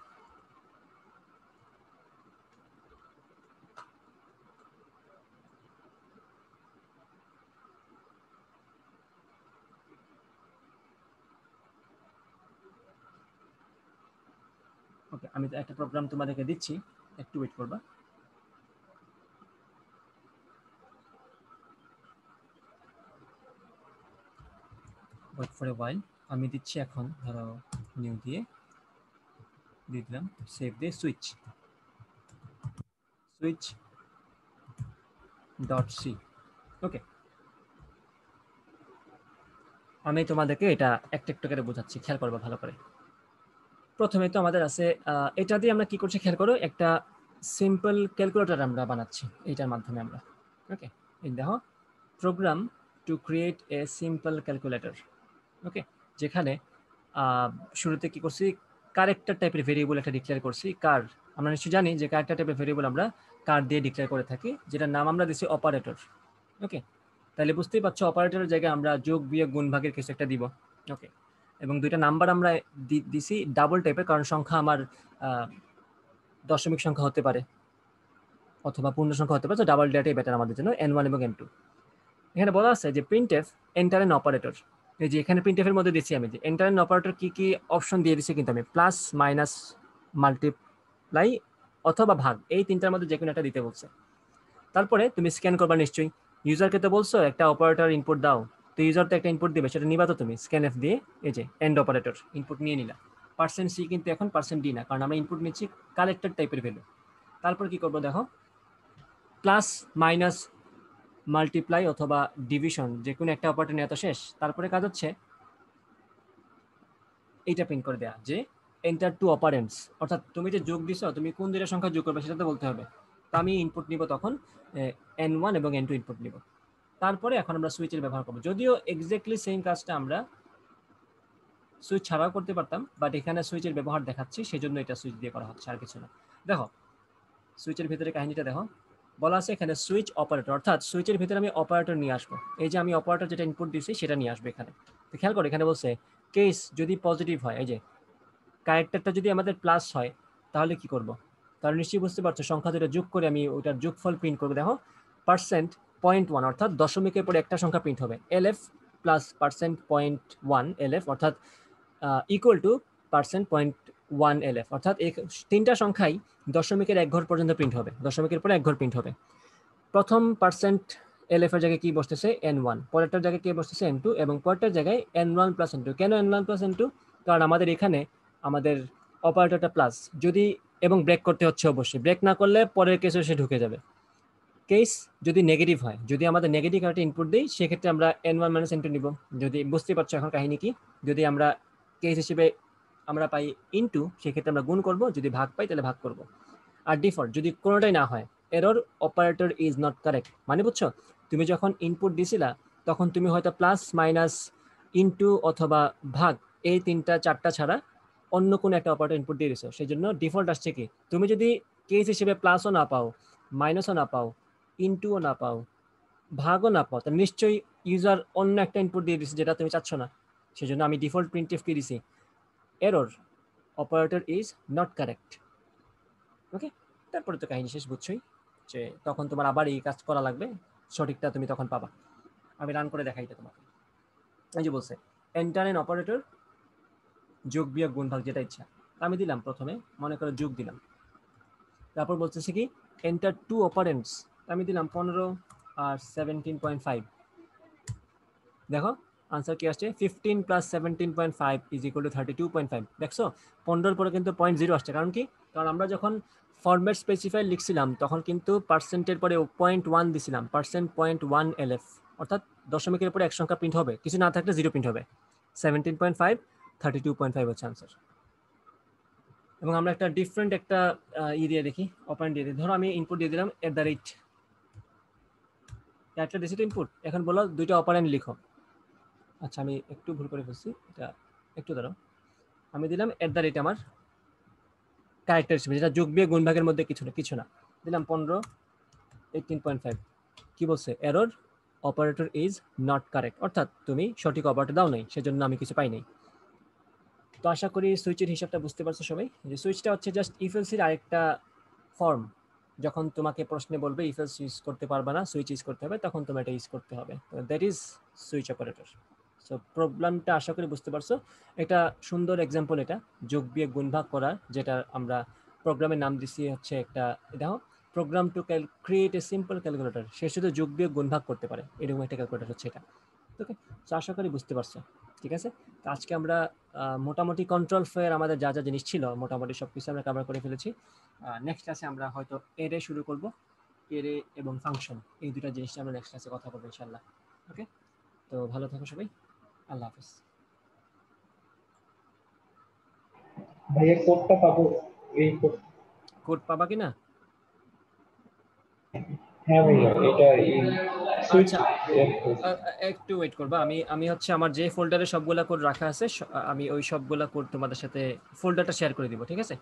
ওকে, আমি একটা প্রোগ্রাম তোমাদেরকে দিচ্ছি, একটু ওয়েট করবা। ওয়েট ফর এ ওয়াইল। আমি দিচ্ছি এখন, ধরো নিউ দিয়ে দিলাম, সেভ দিয়ে সুইচ ডট সি। ওকে, আমি তোমাদেরকে এটা একটা একটু করে বোঝাচ্ছি, খেয়াল করবো ভালো করে। প্রথমে তো আমাদের আছে, এটা দিয়ে আমরা কি করছি খেয়াল করো, একটা সিম্পল ক্যালকুলেটর আমরা বানাচ্ছি এইটার মাধ্যমে আমরা। ওকে, এই দেখো, program to create a simple calculator. Okay, যেখানে শুরুতে কি করছি, ক্যারেক্টার টাইপের ভেরিয়েবল একটা ডিক্লেয়ার করছি। কার, আমরা নিশ্চয়ই জানি যে ক্যারেক্টার টাইপের ভেরিয়েবল আমরা কার দিয়ে ডিক্লেয়ার করে থাকি, যেটার নাম আমরা দিচ্ছি অপারেটর। ওকে, তাহলে বুঝতেই পারছো অপারেটরের জায়গায় আমরা যোগ বিয়োগ গুণ ভাগের কিছু একটা দিব। ওকে, এবং দুইটা নাম্বার আমরা দিছি ডাবল টাইপের, কারণ সংখ্যা আমার দশমিক সংখ্যা হতে পারে অথবা পূর্ণ সংখ্যা হতে পারে, তো ডাবল ডেটাই বেটার আমাদের জন্য, n1 এবং n2। এখানে বলা আছে যে প্রিন্টএফ এন্টার এন অপারেটর। এই যে এখানে প্রিন্টএফ এর মধ্যে দিচ্ছি আমি যে এন্টার এন অপারেটর কি কি অপশন দিয়ে দিচ্ছি, কিন্তু আমি প্লাস, মাইনাস, মাল্টিপ্লাই অথবা ভাগ, এই তিনটার মধ্যে যে কোনো একটা দিতে বলছে। তারপরে তুমি স্ক্যান করবা নিশ্চয়ই, ইউজারকে তো বলছো একটা অপারেটর ইনপুট দাও, তো ইউজার তো একটা ইনপুট দিবে, সেটা নিবা তো তুমি স্ক্যান এফ দিয়ে। এই যে এন্ড অপারেটর ইনপুট নিয়ে নিলা, %c কিন্তু এখন %d না, কারণ আমরা ইনপুট নিচ্ছি কালেক্টর টাইপের ভ্যালু। তারপর কি করবো দেখো, প্লাস, মাইনাস, মাল্টিপ্লাই অথবা ডিভিশন, যে কোনো একটা অপারেটর নেওয়া তো শেষ। তারপরে কাজ হচ্ছে এইটা প্রিন্ট করে দেওয়া যে এন্টার টু অপারেন্টস, অর্থাৎ তুমি যে যোগ দিছো, তুমি কোন দুইটা সংখ্যা যোগ করবে সেটা তো বলতে হবে। তো আমি ইনপুট নিব তখন n1 এবং n2 ইনপুট নিব। তারপরে এখন আমরা সুইচের ব্যবহার করব, যদিও এক্স্যাক্টলি সেম কাজটা আমরা সুইচ ছাড়াও করতে পারতাম, বাট এখানে সুইচের ব্যবহার দেখাচ্ছি, সেজন্য এটা সুইচ দিয়ে করা হচ্ছে, আর কিছু না। দেখো সুইচের ভিতরে কাহিনীটা দেখো, বলা আছে এখানে সুইচ অপারেটর, অর্থাৎ সুইচের ভিতরে আমি অপারেটর নিয়ে আসবো। এই যে আমি অপারেটর যেটা ইনপুট দিয়েছি সেটা নিয়ে আসবে এখানে। তো খেয়াল করো, এখানে বলছে কেস যদি পজিটিভ হয়, এই যে ক্যারেক্টারটা যদি আমাদের প্লাস হয়, তাহলে কি করব? তাহলে নিশ্চয়ই বুঝতে পারছো, সংখ্যা দুটো যোগ করে আমি ওটার যোগফল প্রিন্ট করবো। দেখো %.1, অর্থাৎ দশমিকের পরে একটা সংখ্যা প্রিন্ট হবে, LF প্লাস %.1 LF, অর্থাৎ ইকুয়াল টু %.1 LF, অর্থাৎ এই তিনটা সংখ্যাই দশমিকের এক ঘর পর্যন্ত প্রিন্ট হবে, দশমিকের পরে এক ঘর প্রিন্ট হবে। প্রথম %LF এর জায়গায় কি বসতেছে, n1, পরেরটার জায়গায় কি বসতেছে, n2, এবং পরেরটার জায়গায় n1 প্লাস n2। কেন n1 প্লাস n2? কারণ আমাদের এখানে আমাদের অপারেটরটা প্লাস, যদি, এবং ব্রেক করতে হচ্ছে অবশ্যই, ব্রেক না করলে পরের কেসে সে ঢুকে যাবে। কেস যদি নেগেটিভ হয়, যদি আমাদের নেগেটিভ একটা ইনপুট দিই, সেক্ষেত্রে আমরা n1 মাইনাস n2 নিব। যদি বুঝতে পারছো এখন কাহিনী কি, যদি আমরা কেস হিসেবে আমরা পাই ইনটু, সেক্ষেত্রে আমরা গুণ করব, যদি ভাগ পাই তাহলে ভাগ করব। আর ডিফল্ট যদি কোনোটাই না হয়, error operator is not correct, মানে বুঝছো, তুমি যখন ইনপুট দিছিলা তখন তুমি হয়তো প্লাস, মাইনাস, ইনটু অথবা ভাগ, এই তিনটা চারটা ছাড়া অন্য কোনো একটা অপারেটর ইনপুট দিয়ে দিছো, সেই জন্য ডিফল্ট আসছে কি, তুমি যদি কেস হিসেবে প্লাসও না পাও, মাইনাসও না পাও, ইনটুও না পাও, ভাগও না পাও, তাহলে নিশ্চয়ই ইউজার অন্য একটা ইনপুট দিয়ে দিচ্ছে যেটা তুমি চাচ্ছ না। সেই জন্য আমি ডিফল্ট প্রিন্টএফ কে দিছি error operator is not correct. Okay, তারপরে তো কাহিনী শেষ, বুঝছোই যে তখন তোমার আবার এই কাজ করা লাগবে, সঠিকটা তুমি তখন পাবা। আমি রান করে দেখাই তোমাকে। এই যে বলছে এন্টার এন অপারেটর, যোগ বিয়োগ গুণ ভাগ যেটা ইচ্ছা, আমি দিলাম প্রথমে, মনে করো যোগ দিলাম। তারপর বলতেছে কি এন্টার টু অপারেন্টস, আমি দিলাম 15 আর 17.5। দেখো আনসার কি আসছে, 15 প্লাস 17.5 ইজ ইকুয়াল টু 32.5। দেখছো 15 পরে কিন্তু 0.0 আসছে, কারণ কি, কারণ আমরা যখন ফরম্যাট স্পেসিফাই লিখছিলাম তখন কিন্তু পার্সেন্টের পরে 0.1 দিছিলাম, %.1 LF, অর্থাৎ দশমিকের পরে এক সংখ্যা প্রিন্ট হবে, কিছু না থাকলে 0 প্রিন্ট হবে। 17.5, 32.5 হচ্ছে আনসার। এবং আমরা একটা ডিফারেন্ট একটা দিয়ে দেখি, অপারেন্ট দিয়ে দিই। ধরো আমি ইনপুট দিয়ে দিলাম @ ক্যারেক্টার দিছি তো ইনপুট, এখন বলো দুইটা অপারেন্ড লিখো। আচ্ছা আমি একটু ভুল করে ফেলছি, এটা একটু দাঁড়াও, আমি দিলাম @ আমার ক্যারেক্টার হিসেবে, যেটা যোগ বিয়োগ গুণ ভাগের মধ্যে কিছু না দিলাম 15 18.5, কি বলছে error operator is not correct, অর্থাৎ তুমি সঠিক অপারেটর দাও নাই, সেজন্য আমি কিছু পাই নাই। তো আশা করি সুইচের হিসাবটা বুঝতে পারছো সবাই, যে সুইচটা হচ্ছে জাস্ট ইফ এলস এর আরেকটা ফর্ম। যখন তোমাকে প্রশ্নে বলবে ইফ এলস ইউজ করতে পারবে না, সুইচ ইউজ করতে হবে, তখন তোমার এটা ইউজ করতে হবে, that is switch operator. So প্রবলেমটা আশা করি বুঝতে পারছো। এটা সুন্দর এক্সাম্পল, এটা যোগ বিয়োগ গুণ ভাগ করার, যেটা আমরা প্রোগ্রামের নাম দিছি হচ্ছে একটা, দেখো program to create a simple calculator, সে শুধু যোগ বিয়োগ গুণ ভাগ করতে পারে, এরকম একটা ক্যালকুলেটর হচ্ছে এটা। ওকে, তো আশা করি বুঝতে পারছো। ঠিক আছে, তো আজকে আমরা মোটামুটি কন্ট্রোল ফ্লোয়ের আমাদের যা যা জিনিস ছিল মোটামুটি সব কিছু আমরা কভার করে ফেলেছি। নেক্সট ক্লাসে আমরা হয়তো এরে শুরু করব, এরে এবং ফাংশন, এই দুটো জিনিস আমরা নেক্সট ক্লাসে কথা বলবো ইনশাআল্লাহ। ওকে, তো ভালো থাকো সবাই, আল্লাহ হাফেজ। ভাইয়া কোডটা পাবো? এই কোড পাবা কিনা? হ্যাঁ ভাইয়া, এটা এই সুইচ আচ্ছা একটু ওয়েট করবা, আমি আমি হচ্ছে আমার যে ফোল্ডারে সবগুলা কোড রাখা আছে, আমি ওই সবগুলা কোড তোমাদের সাথে ফোল্ডারটা শেয়ার করে দিব, ঠিক আছে?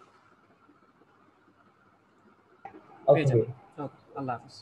পেয়ে যাবে। ওকে, আল্লাহ হাফেজ।